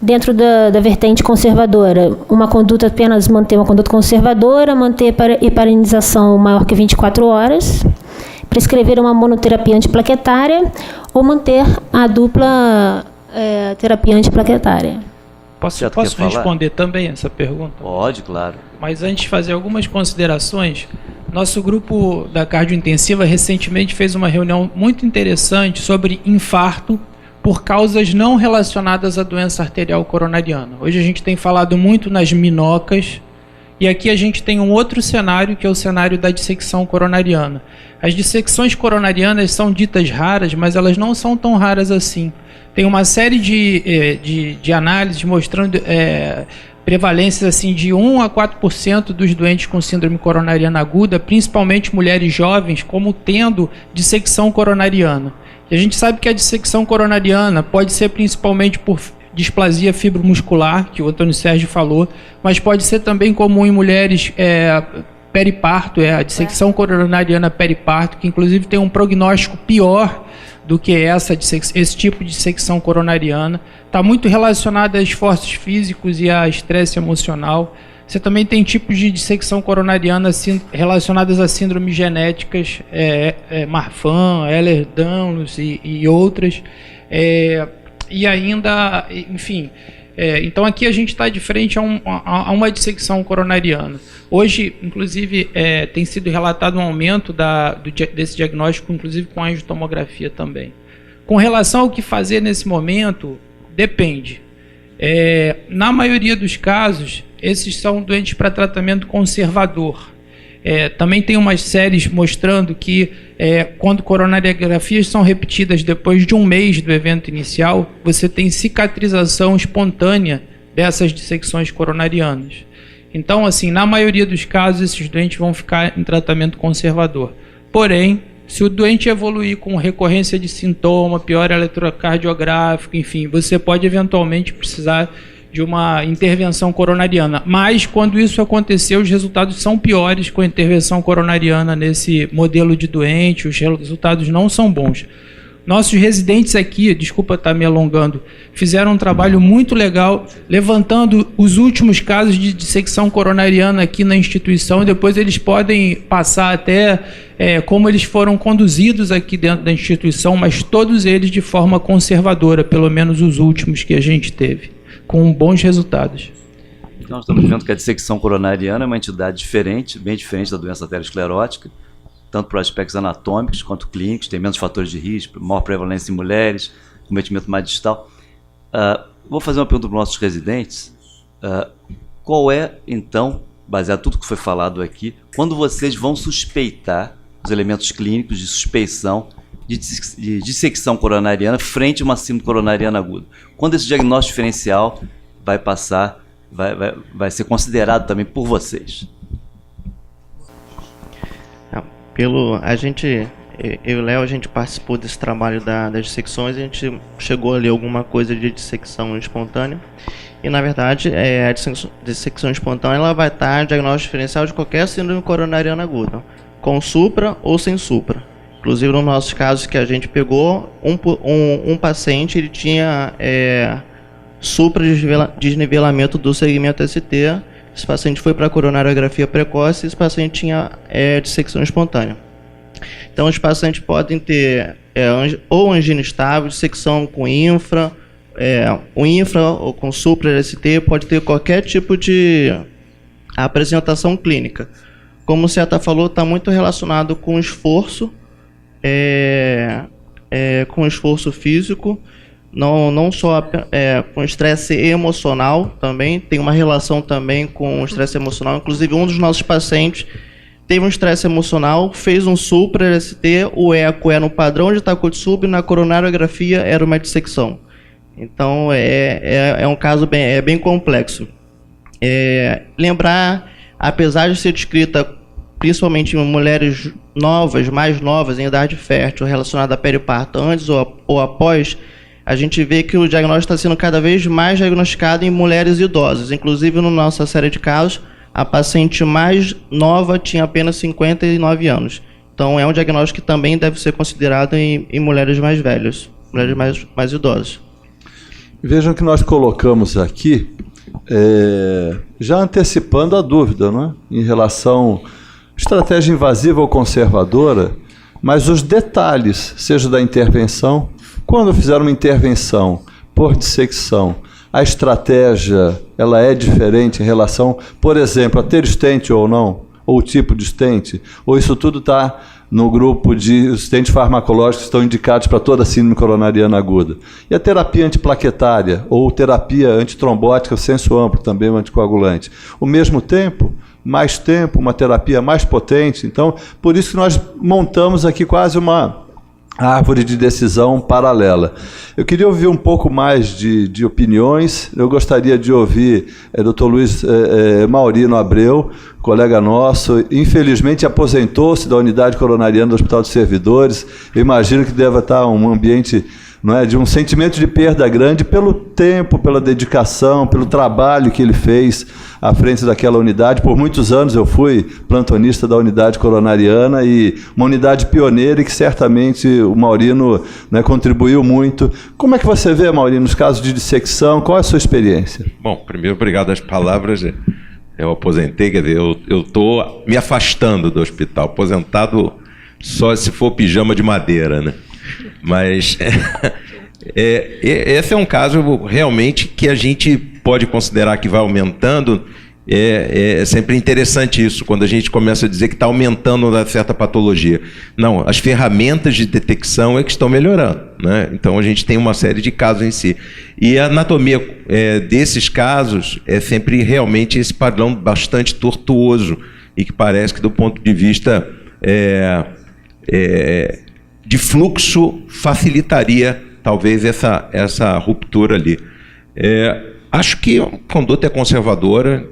Dentro da vertente conservadora, uma conduta apenas manter uma conduta conservadora, manter heparinização maior que 24 horas, prescrever uma monoterapia antiplaquetária ou manter a dupla terapia antiplaquetária. Posso responder também essa pergunta? Pode, claro. Mas antes de fazer algumas considerações, nosso grupo da cardiointensiva recentemente fez uma reunião muito interessante sobre infarto por causas não relacionadas à doença arterial coronariana. Hoje a gente tem falado muito nas minocas, e aqui a gente tem um outro cenário, que é o cenário da dissecção coronariana. As dissecções coronarianas são ditas raras, mas elas não são tão raras assim. Tem uma série de análises mostrando prevalências assim, de 1 a 4% dos doentes com síndrome coronariana aguda, principalmente mulheres jovens, como tendo dissecção coronariana. E a gente sabe que a dissecção coronariana pode ser principalmente por displasia fibromuscular, que o Antônio Sérgio falou, mas pode ser também comum em mulheres periparto, a dissecção coronariana periparto, que inclusive tem um prognóstico pior do que esse tipo de dissecção coronariana. Está muito relacionado a esforços físicos e a estresse emocional. Você também tem tipos de dissecção coronariana relacionadas a síndromes genéticas, Marfan, Ehlers-Danlos e outras. E ainda, enfim, então aqui a gente está de frente a uma dissecção coronariana. Hoje, inclusive, tem sido relatado um aumento desse diagnóstico, inclusive com angiotomografia também. Com relação ao que fazer nesse momento, depende. Na maioria dos casos, esses são doentes para tratamento conservador. Também tem umas séries mostrando que quando coronariografias são repetidas depois de um mês do evento inicial, você tem cicatrização espontânea dessas dissecções coronarianas. Então, assim, na maioria dos casos, esses doentes vão ficar em tratamento conservador. Porém, se o doente evoluir com recorrência de sintoma, pior eletrocardiográfico, enfim, você pode eventualmente precisar de uma intervenção coronariana. Mas, quando isso acontecer, os resultados são piores com a intervenção coronariana nesse modelo de doente, os resultados não são bons. Nossos residentes aqui, desculpa estar me alongando, fizeram um trabalho muito legal, levantando os últimos casos de dissecção coronariana aqui na instituição, e depois eles podem passar até como eles foram conduzidos aqui dentro da instituição, mas todos eles de forma conservadora, pelo menos os últimos que a gente teve, com bons resultados. Então, nós estamos vendo que a dissecção coronariana é uma entidade diferente, bem diferente da doença aterosclerótica, tanto por aspectos anatômicos quanto clínicos, tem menos fatores de risco, maior prevalência em mulheres, cometimento mais distal. Vou fazer uma pergunta para os nossos residentes. Qual é, então, baseado em tudo que foi falado aqui, quando vocês vão suspeitar os elementos clínicos de suspeição de dissecção coronariana frente a uma síndrome coronariana aguda. Quando esse diagnóstico diferencial vai passar, vai ser considerado também por vocês? Eu e o Léo, a gente participou desse trabalho das dissecções, a gente chegou a ler alguma coisa de dissecção espontânea. E, na verdade, a dissecção espontânea ela vai estar diagnóstico diferencial de qualquer síndrome coronariana aguda, com supra ou sem supra. Inclusive, nos nossos casos que a gente pegou, um paciente ele tinha supra desnivelamento do segmento ST. Esse paciente foi para a coronariografia precoce e esse paciente tinha dissecção espontânea. Então, os pacientes podem ter ou angina estável, dissecção com infra, o infra ou com supra ST, pode ter qualquer tipo de apresentação clínica. Como o Ceta falou, está muito relacionado com esforço, com esforço físico, não só com estresse emocional também, tem uma relação também com o estresse emocional. Inclusive, um dos nossos pacientes teve um estresse emocional, fez um supra ST, o eco no padrão de Takotsubo e na coronariografia era uma dissecção. Então, é um caso bem complexo. Lembrar, apesar de ser descrita principalmente em mulheres novas, mais novas, em idade fértil, relacionada a periparto antes ou após, a gente vê que o diagnóstico está sendo cada vez mais diagnosticado em mulheres idosas. Inclusive, na nossa série de casos, a paciente mais nova tinha apenas 59 anos. Então, é um diagnóstico que também deve ser considerado em mulheres mais velhas, mulheres mais idosas. Vejam que nós colocamos aqui, já antecipando a dúvida, não é? Em relação à estratégia invasiva ou conservadora, mas os detalhes, seja da intervenção, quando fizer uma intervenção por dissecção, a estratégia ela é diferente em relação, por exemplo, a ter stent ou não, ou o tipo de stent, ou isso tudo está no grupo de stents farmacológicos que estão indicados para toda a síndrome coronariana aguda. E a terapia antiplaquetária, ou terapia antitrombótica, senso amplo, também um anticoagulante. O mesmo tempo, mais tempo, uma terapia mais potente. Então, por isso que nós montamos aqui quase uma árvore de decisão paralela. Eu queria ouvir um pouco mais de opiniões. Eu gostaria de ouvir Dr. Luiz Maurino Abreu, colega nosso, infelizmente aposentou-se da unidade coronariana do Hospital dos Servidores. Eu imagino que deva estar um ambiente, não é, de um sentimento de perda grande pelo tempo, pela dedicação, pelo trabalho que ele fez à frente daquela unidade. Por muitos anos eu fui plantonista da unidade coronariana e uma unidade pioneira e que certamente o Maurino, né, contribuiu muito. Como é que você vê, Maurino, nos casos de dissecção? Qual é a sua experiência? Bom, primeiro, obrigado às palavras. Eu aposentei, quer dizer, eu estou me afastando do hospital. Aposentado só se for pijama de madeira, né? Mas esse é um caso realmente que a gente pode considerar que vai aumentando. É sempre interessante isso, quando a gente começa a dizer que está aumentando uma certa patologia. Não, as ferramentas de detecção é que estão melhorando, né? Então a gente tem uma série de casos em si. E a anatomia desses casos é sempre realmente esse padrão bastante tortuoso e que parece que do ponto de vista de fluxo facilitaria talvez essa ruptura ali. Acho que a conduta é conservadora.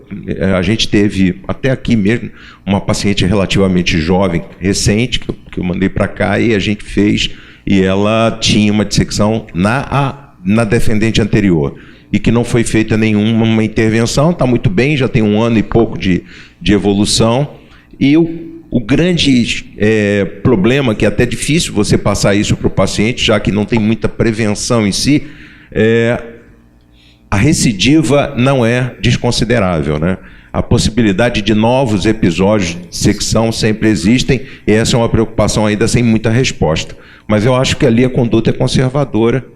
A gente teve até aqui mesmo uma paciente relativamente jovem, recente, que eu mandei para cá e a gente fez, e ela tinha uma dissecção na descendente anterior e que não foi feita nenhuma intervenção, está muito bem, já tem 1 ano e pouco de evolução. E o grande problema, que é até difícil você passar isso para o paciente, já que não tem muita prevenção em si, a recidiva não é desconsiderável, né? A possibilidade de novos episódios de dissecção sempre existem, e essa é uma preocupação ainda sem muita resposta. Mas eu acho que ali a conduta é conservadora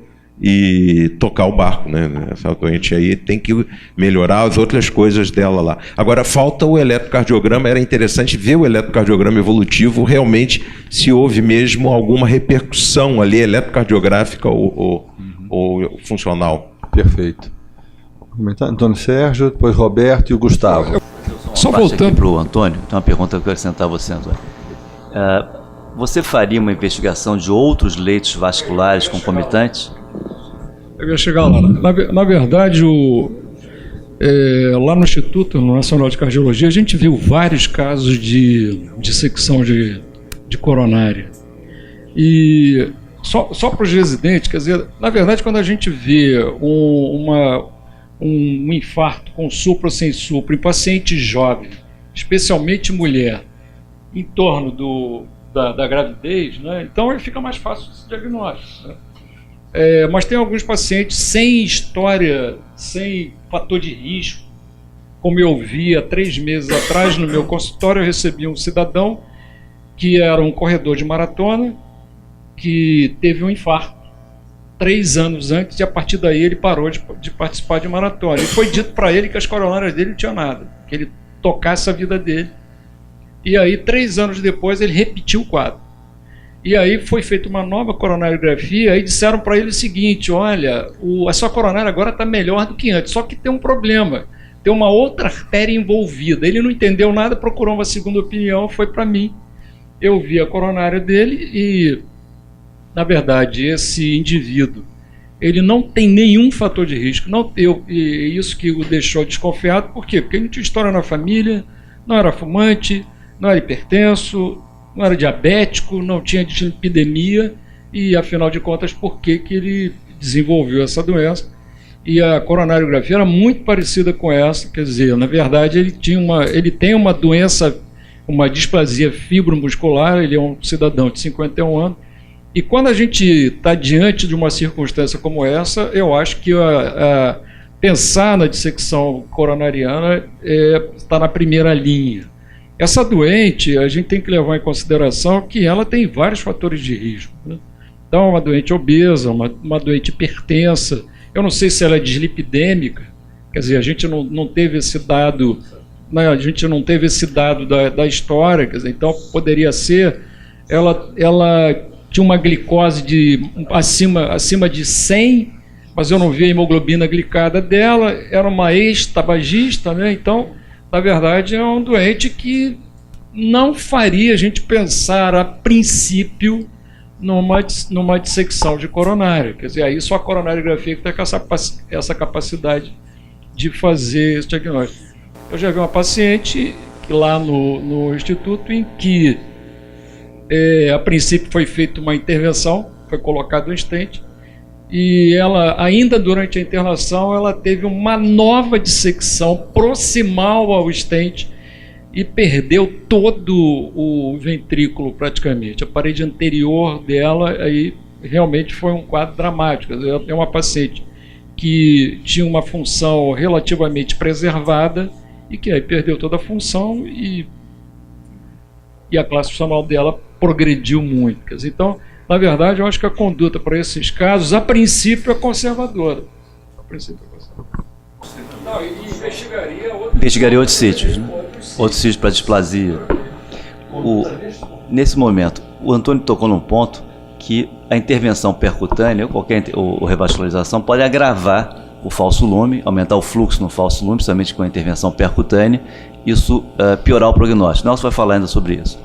e tocar o barco, né? Essa doente aí tem que melhorar as outras coisas dela lá. Agora, falta o eletrocardiograma. Era interessante ver o eletrocardiograma evolutivo, realmente, se houve mesmo alguma repercussão ali, eletrocardiográfica ou funcional. Perfeito. Antônio Sérgio, depois Roberto e o Gustavo. Só parte voltando aqui para o Antônio, tem uma pergunta que eu quero acrescentar a você, Antônio. Você faria uma investigação de outros leitos vasculares concomitantes? Eu ia chegar lá. Na verdade, lá no Instituto Nacional de Cardiologia, a gente viu vários casos de dissecção de coronária. E só para os residentes, quer dizer, na verdade, quando a gente vê um infarto com supra ou sem supra em paciente jovem, especialmente mulher, em torno da gravidez, né? Então fica mais fácil esse diagnóstico, né? Mas tem alguns pacientes sem história, sem fator de risco, como eu vi há 3 meses atrás no meu consultório. Eu recebi um cidadão que era um corredor de maratona, que teve um infarto 3 anos antes, e a partir daí ele parou de participar de maratona. E foi dito para ele que as coronárias dele não tinham nada, que ele tocasse a vida dele. E aí, 3 anos depois, ele repetiu o quadro. E aí foi feita uma nova coronariografia e disseram para ele o seguinte: olha, a sua coronária agora está melhor do que antes, só que tem um problema, tem uma outra artéria envolvida. Ele não entendeu nada, procurou uma segunda opinião, foi para mim. Eu vi a coronária dele e, na verdade, esse indivíduo, ele não tem nenhum fator de risco. E isso que o deixou desconfiado. Por quê? Porque ele não tinha história na família, não era fumante, não era hipertenso, não era diabético, não tinha dislipidemia, e afinal de contas, por que ele desenvolveu essa doença? E a coronariografia era muito parecida com essa, quer dizer, na verdade ele tem uma doença, uma displasia fibromuscular, ele é um cidadão de 51 anos, e quando a gente está diante de uma circunstância como essa, eu acho que pensar na dissecção coronariana está na primeira linha. Essa doente, a gente tem que levar em consideração que ela tem vários fatores de risco, né? Então, uma doente obesa, uma doente hipertensa, eu não sei se ela é dislipidêmica, quer dizer, a gente não teve esse dado, né, a gente não teve esse dado da história, quer dizer, então poderia ser, ela tinha uma glicose acima de 100, mas eu não vi a hemoglobina glicada dela, era uma ex-tabagista, né? Então, na verdade, é um doente que não faria a gente pensar, a princípio, numa dissecção de coronária. Quer dizer, aí só a coronariografia que tem essa capacidade de fazer esse diagnóstico. Eu já vi uma paciente lá no Instituto em que, a princípio, foi feita uma intervenção, foi colocado um stent, e ela, ainda durante a internação, ela teve uma nova dissecção proximal ao stent e perdeu todo o ventrículo praticamente. A parede anterior dela, aí realmente foi um quadro dramático. É uma paciente que tinha uma função relativamente preservada e que aí perdeu toda a função e a classe funcional dela progrediu muito. Quer dizer, então, na verdade, eu acho que a conduta para esses casos, a princípio, é conservadora. Não, investigaria outros sítios, né? Outros sítios para displasia. Nesse momento, o Antônio tocou num ponto que a intervenção percutânea, ou revascularização, pode agravar o falso lume, aumentar o fluxo no falso lume, principalmente com a intervenção percutânea, isso piorar o prognóstico. Nelson vai falar ainda sobre isso.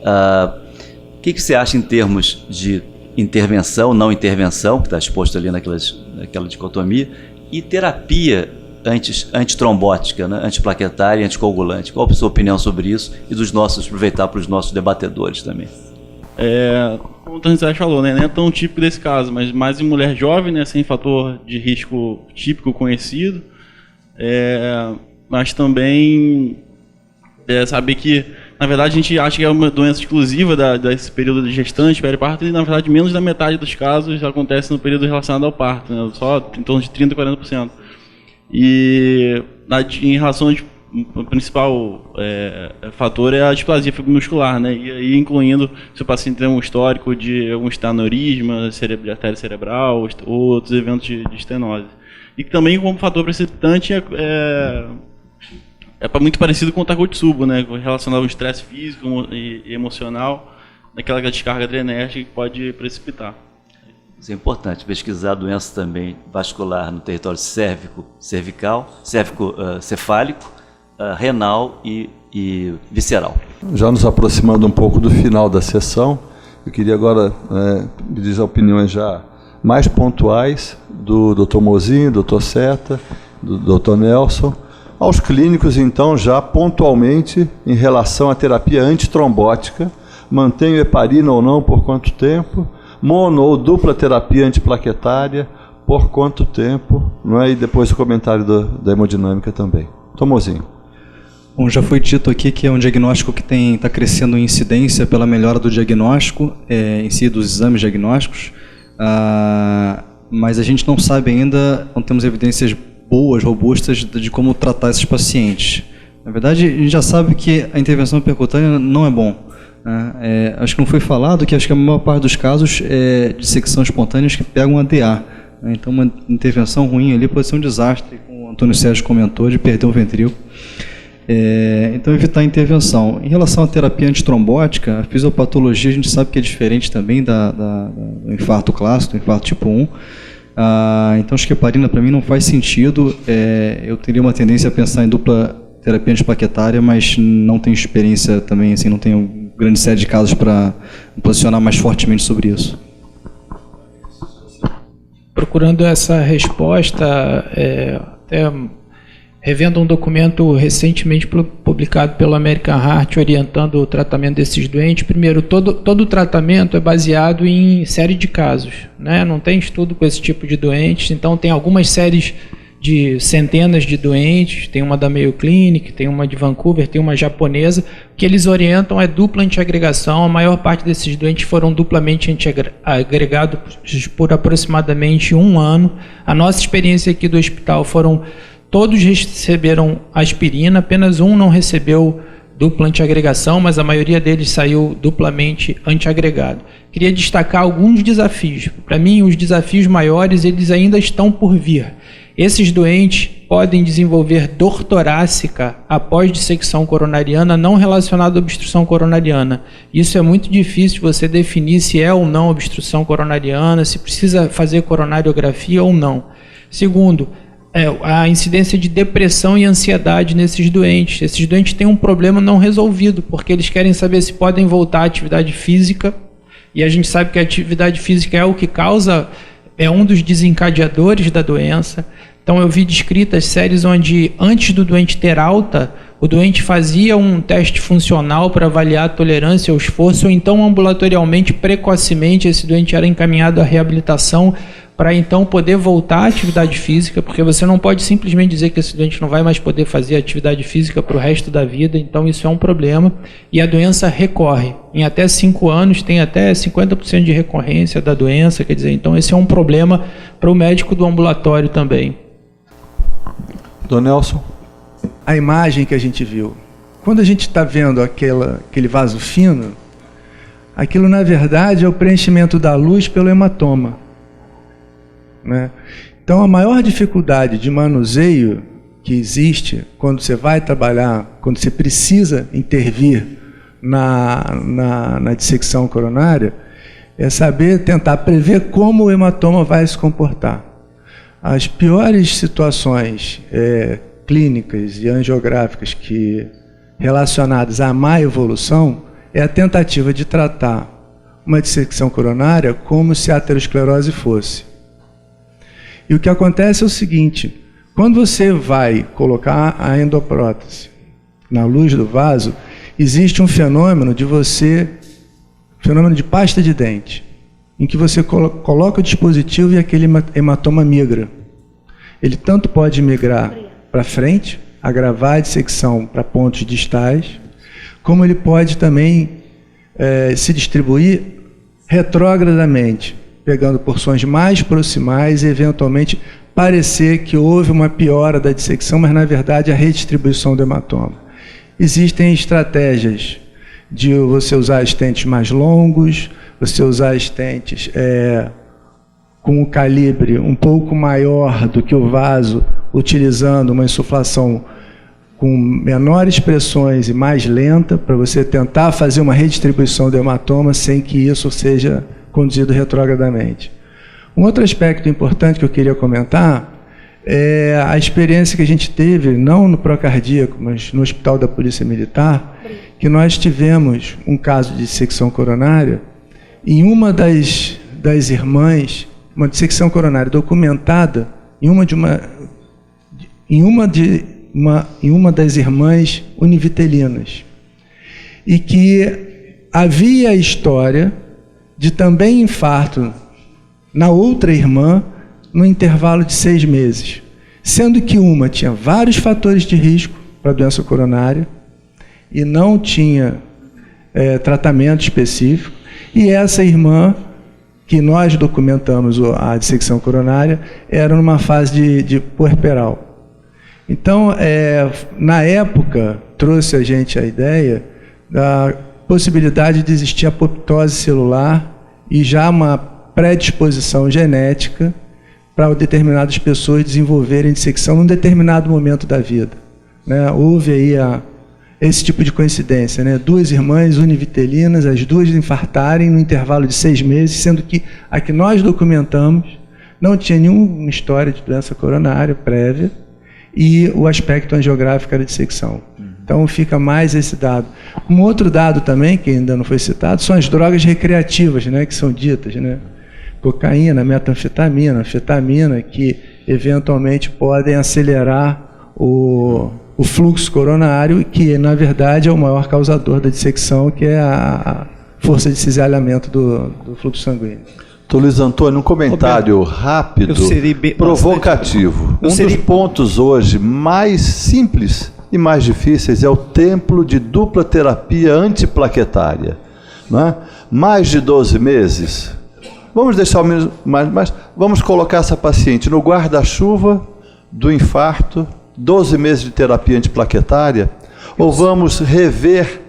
O que você acha em termos de intervenção, não intervenção, que está exposto ali naquela dicotomia, e terapia antitrombótica, né? Antiplaquetária e anticoagulante? Qual a sua opinião sobre isso e aproveitar para os nossos debatedores também? Como o Antônio César falou, né? Não é tão típico desse caso, mas mais em mulher jovem, né? Sem fator de risco típico conhecido, mas também saber que, na verdade, a gente acha que é uma doença exclusiva desse período de gestante, periparto, e na verdade menos da metade dos casos acontece no período relacionado ao parto, né? Só em torno de 30% a 40%. E em relação o principal fator é a displasia fibromuscular, né? E aí incluindo se o paciente tem um histórico de algum estenorisma, de artéria cerebral, ou outros eventos de estenose. E também como fator precipitante é muito parecido com o Takotsubo, né? Relacionado ao estresse físico e emocional, naquela descarga adrenérgica que pode precipitar. Isso é importante, pesquisar a doença também vascular no território cefálico, renal e visceral. Já nos aproximando um pouco do final da sessão, eu queria agora pedir as opiniões já mais pontuais do Dr. Mozinho, do Dr. Seta, do Dr. Nelson, aos clínicos, então, já pontualmente em relação à terapia antitrombótica, mantém o heparina ou não, por quanto tempo, mono ou dupla terapia antiplaquetária, por quanto tempo, não é? E depois o comentário da hemodinâmica também. Dr. Mozinho. Bom, já foi dito aqui que é um diagnóstico que está crescendo em incidência pela melhora do diagnóstico, em si dos exames diagnósticos, mas a gente não sabe ainda, não temos evidências boas, robustas, de como tratar esses pacientes. Na verdade, a gente já sabe que a intervenção percutânea não é bom. Acho que não foi falado que acho que a maior parte dos casos é dissecção espontânea que pegam ADA. Então, uma intervenção ruim ali pode ser um desastre, como o Antônio Sérgio comentou, de perder um ventrículo. Então, evitar a intervenção. Em relação à terapia antitrombótica, a fisiopatologia a gente sabe que é diferente também do infarto clássico, do infarto tipo 1. Então, acho que a heparina para mim não faz sentido. Eu teria uma tendência a pensar em dupla terapia antiplaquetária, mas não tenho experiência também, assim, não tenho grande série de casos para posicionar mais fortemente sobre isso. Procurando essa resposta, até revendo um documento recentemente publicado pelo American Heart orientando o tratamento desses doentes. Primeiro, todo o tratamento é baseado em série de casos, né? Não tem estudo com esse tipo de doentes, então tem algumas séries de centenas de doentes, tem uma da Mayo Clinic, tem uma de Vancouver, tem uma japonesa. O que eles orientam é dupla antiagregação. A maior parte desses doentes foram duplamente antiagregados por aproximadamente 1 ano. A nossa experiência aqui do hospital todos receberam aspirina, apenas um não recebeu dupla antiagregação, mas a maioria deles saiu duplamente antiagregado. Queria destacar alguns desafios. Para mim, os desafios maiores, eles ainda estão por vir. Esses doentes podem desenvolver dor torácica após dissecção coronariana não relacionada à obstrução coronariana. Isso é muito difícil você definir se é ou não obstrução coronariana, se precisa fazer coronariografia ou não. Segundo, a incidência de depressão e ansiedade nesses doentes. Esses doentes têm um problema não resolvido, porque eles querem saber se podem voltar à atividade física, e a gente sabe que a atividade física é o que causa, é um dos desencadeadores da doença. Então eu vi descritas séries onde, antes do doente ter alta, o doente fazia um teste funcional para avaliar a tolerância ao esforço, ou então ambulatorialmente, precocemente, esse doente era encaminhado à reabilitação para então poder voltar à atividade física, porque você não pode simplesmente dizer que esse doente não vai mais poder fazer atividade física para o resto da vida. Então isso é um problema, e a doença recorre. Em até 5 anos tem até 50% de recorrência da doença, quer dizer, então esse é um problema para o médico do ambulatório também. Dr. Nelson. A imagem que a gente viu, quando a gente está vendo aquele vaso fino, aquilo na verdade é o preenchimento da luz pelo hematoma, né? Então a maior dificuldade de manuseio que existe quando você vai trabalhar, quando você precisa intervir na dissecção coronária, é saber tentar prever como o hematoma vai se comportar. As piores situações clínicas e angiográficas relacionadas à má evolução é a tentativa de tratar uma dissecção coronária como se a aterosclerose fosse. E o que acontece é o seguinte: quando você vai colocar a endoprótese na luz do vaso, existe um fenômeno de pasta de dente, em que você coloca o dispositivo e aquele hematoma migra. Ele tanto pode migrar para frente, agravar a dissecção para pontos distais, como ele pode também se distribuir retrógradamente, pegando porções mais proximais e, eventualmente, parecer que houve uma piora da dissecção, mas, na verdade, a redistribuição do hematoma. Existem estratégias de você usar estentes mais longos, você usar estentes com um calibre um pouco maior do que o vaso, utilizando uma insuflação com menores pressões e mais lenta, para você tentar fazer uma redistribuição do hematoma sem que isso seja conduzido retrogradamente. Um outro aspecto importante que eu queria comentar a experiência que a gente teve, não no Procardíaco, mas no Hospital da Polícia Militar, que nós tivemos um caso de dissecção coronária em uma das irmãs, uma dissecção coronária documentada em uma das irmãs univitelinas, e que havia a história de também infarto na outra irmã no intervalo de 6 meses, sendo que uma tinha vários fatores de risco para a doença coronária e não tinha tratamento específico, e essa irmã, que nós documentamos a dissecção coronária, era numa fase de puerperal. Então, na época, trouxe a gente a ideia da possibilidade de existir apoptose celular e já uma predisposição genética para determinadas pessoas desenvolverem dissecção num determinado momento da vida, né? Houve aí esse tipo de coincidência, né? 2 irmãs univitelinas, as duas infartarem no intervalo de 6 meses, sendo que a que nós documentamos não tinha nenhuma história de doença coronária prévia e o aspecto angiográfico era dissecção. Então fica mais esse dado. Um outro dado também, que ainda não foi citado, são as drogas recreativas, né, que são ditas, né? Cocaína, metanfetamina, anfetamina, que eventualmente podem acelerar o fluxo coronário, que na verdade é o maior causador da dissecção, que é a força de cisalhamento do fluxo sanguíneo. Luiz Antônio, um comentário rápido, provocativo. Um dos pontos hoje mais simples e mais difíceis é o templo de dupla terapia antiplaquetária, né? Mais de 12 meses. Vamos deixar o menos, mas vamos colocar essa paciente no guarda-chuva do infarto, 12 meses de terapia antiplaquetária, ou vamos rever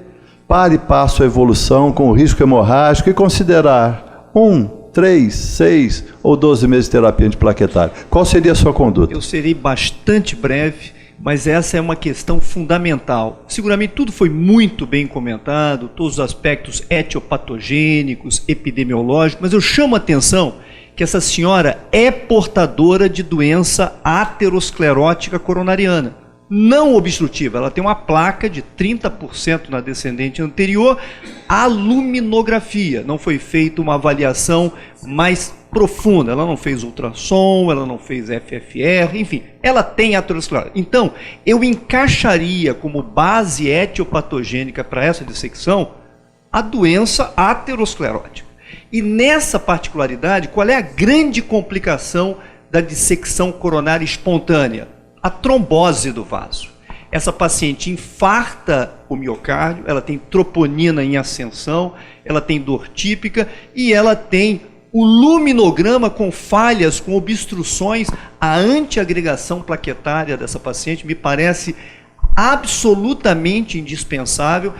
para e passo a evolução com o risco hemorrágico e considerar 1, 3, 6 ou 12 meses de terapia antiplaquetária? Qual seria a sua conduta? Eu serei bastante breve, mas essa é uma questão fundamental. Seguramente tudo foi muito bem comentado, todos os aspectos etiopatogênicos, epidemiológicos, mas eu chamo a atenção que essa senhora é portadora de doença aterosclerótica coronariana, não obstrutiva. Ela tem uma placa de 30% na descendente anterior, aluminografia. Não foi feita uma avaliação mais profunda. Ela não fez ultrassom, ela não fez FFR, enfim, ela tem aterosclerose. Então, eu encaixaria como base etiopatogênica para essa dissecção a doença aterosclerótica. E nessa particularidade, qual é a grande complicação da dissecção coronária espontânea? A trombose do vaso. Essa paciente infarta o miocárdio, ela tem troponina em ascensão, ela tem dor típica e ela tem o luminograma com falhas, com obstruções. A antiagregação plaquetária dessa paciente me parece absolutamente indispensável.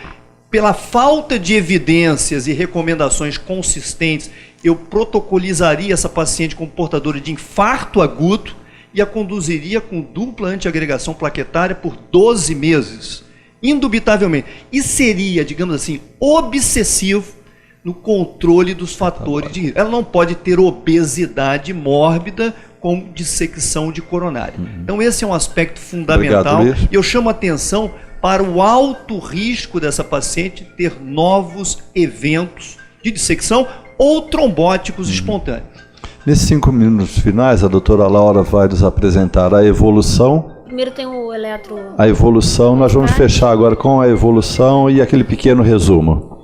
Pela falta de evidências e recomendações consistentes, eu protocolizaria essa paciente como portadora de infarto agudo e a conduziria com dupla antiagregação plaquetária por 12 meses, indubitavelmente. E seria, digamos assim, obsessivo no controle dos fatores de risco. Ela não pode ter obesidade mórbida com dissecção de coronária. Então esse é um aspecto fundamental. Obrigado, e eu chamo a atenção para o alto risco dessa paciente ter novos eventos de dissecção ou trombóticos espontâneos. Nesses 5 minutos finais, a doutora Laura vai nos apresentar a evolução. Primeiro tem o eletro... A evolução, nós vamos fechar agora com a evolução e aquele pequeno resumo.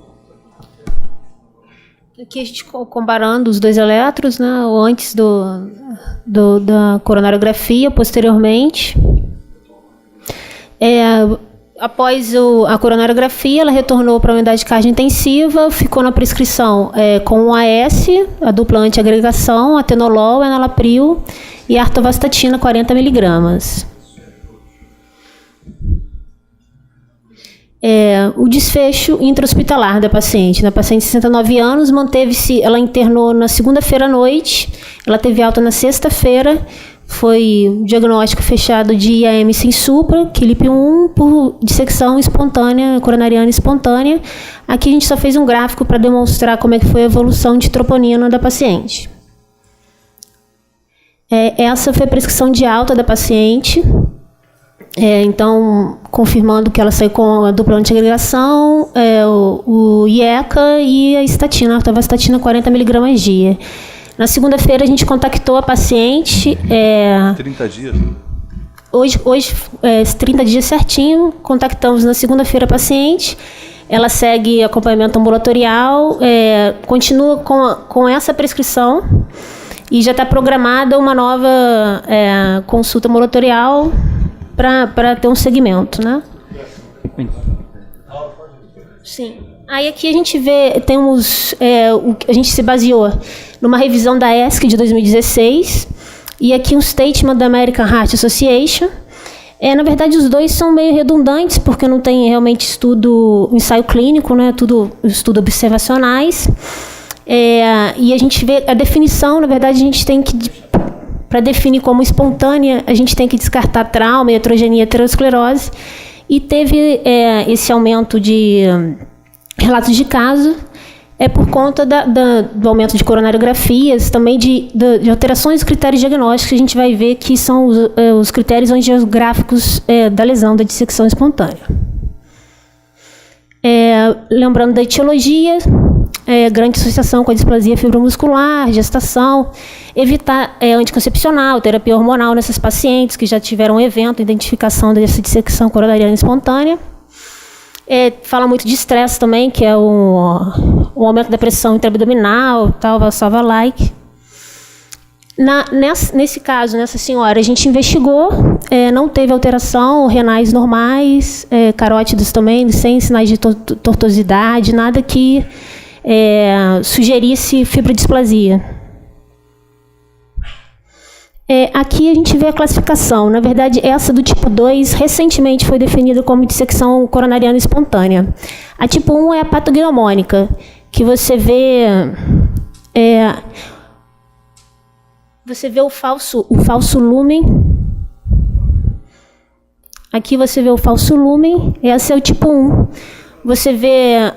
Aqui a gente comparando os 2 eletros, né, o antes da coronariografia, posteriormente. Após a coronariografia, ela retornou para a unidade de carga intensiva, ficou na prescrição com o AS, a dupla antiagregação, atenolol, enalapril e artovastatina 40 mg. O desfecho intra-hospitalar da paciente. Na paciente de 69 anos, manteve-se, ela internou na segunda-feira à noite, ela teve alta na sexta-feira, foi diagnóstico fechado de IAM sem supra, QLIP1 por dissecção espontânea, coronariana espontânea. Aqui a gente só fez um gráfico para demonstrar como é que foi a evolução de troponina da paciente. Essa foi a prescrição de alta da paciente. Então, confirmando que ela saiu com a dupla antiagregação, o IECA e a estatina, a atorvastatina 40 mg dia. Na segunda-feira a gente contactou a paciente. 30 dias. Hoje 30 dias certinho, contactamos na segunda-feira a paciente. Ela segue acompanhamento ambulatorial, continua com essa prescrição e já está programada uma nova consulta ambulatorial para ter um segmento, né? Sim. Aí aqui a gente vê, a gente se baseou numa revisão da ESC de 2016 e aqui um statement da American Heart Association. Na verdade, os dois são meio redundantes, porque não tem realmente ensaio clínico, né? Tudo estudo observacionais. E a gente vê a definição, na verdade, a gente tem que, para definir como espontânea, a gente tem que descartar trauma, iatrogenia e aterosclerose. E teve esse aumento de relatos de caso, por conta do aumento de coronariografias, também de alterações dos critérios diagnósticos, que a gente vai ver que são os critérios angiográficos da lesão da dissecção espontânea. Lembrando da etiologia, grande associação com a displasia fibromuscular, gestação, evitar anticoncepcional, terapia hormonal nessas pacientes que já tiveram um evento, identificação dessa dissecção coronariana espontânea. Fala muito de estresse também, que é o aumento da pressão intraabdominal, tal, Valsalva-like. Nesse caso, nessa senhora, a gente investigou, não teve alteração, renais normais, carótidos também, sem sinais de tortuosidade, nada que sugerisse fibrodisplasia. Aqui a gente vê a classificação. Na verdade, essa do tipo 2 recentemente foi definida como dissecção coronariana espontânea. A tipo 1 é a patognomônica, que você vê o falso lúmen. Aqui você vê o falso lúmen, esse é o tipo 1. Você vê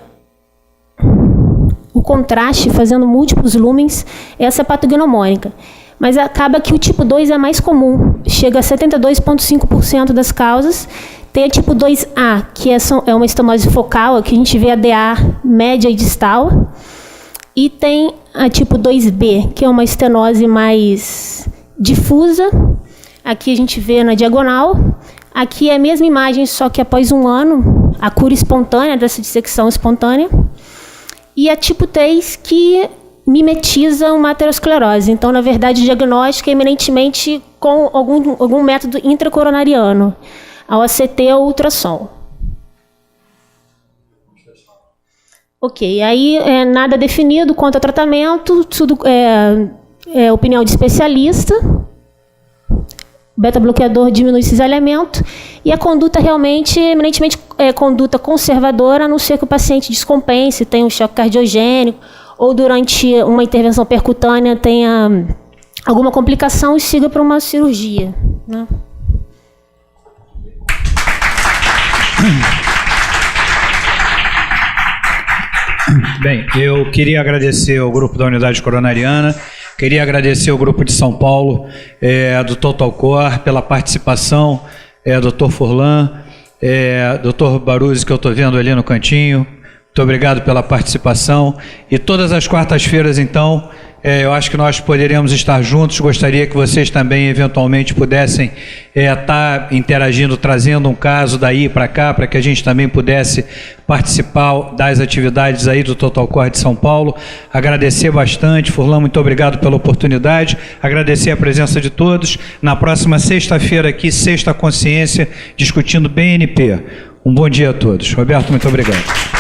o contraste fazendo múltiplos lúmens, essa é a patognomônica. Mas acaba que o tipo 2 é mais comum, chega a 72,5% das causas. Tem a tipo 2A, que é uma estenose focal, aqui a gente vê a DA média e distal. E tem a tipo 2B, que é uma estenose mais difusa. Aqui a gente vê na diagonal. Aqui é a mesma imagem, só que após um ano, a cura espontânea dessa dissecção espontânea. E a tipo 3, que mimetiza uma aterosclerose. Então, na verdade, o diagnóstico é eminentemente com algum método intracoronariano, ao ACT ou ultrassom. Ok, aí nada definido quanto ao tratamento, tudo opinião de especialista. Beta-bloqueador diminui esse cisalhamento. E a conduta realmente, eminentemente, conduta conservadora, a não ser que o paciente descompense, tenha um choque cardiogênico, ou durante uma intervenção percutânea tenha alguma complicação e siga para uma cirurgia, né? Bem, eu queria agradecer ao grupo da Unidade Coronariana, queria agradecer ao grupo de São Paulo, do Total Core, pela participação, Dr. Furlan, Dr. Baruzzi, que eu estou vendo ali no cantinho. Muito obrigado pela participação. E todas as quartas-feiras, então, eu acho que nós poderíamos estar juntos. Gostaria que vocês também, eventualmente, pudessem estar interagindo, trazendo um caso daí para cá, para que a gente também pudesse participar das atividades aí do Total Core de São Paulo. Agradecer bastante. Furlan, muito obrigado pela oportunidade. Agradecer a presença de todos. Na próxima sexta-feira aqui, Sexta Consciência, discutindo BNP. Um bom dia a todos. Roberto, muito obrigado.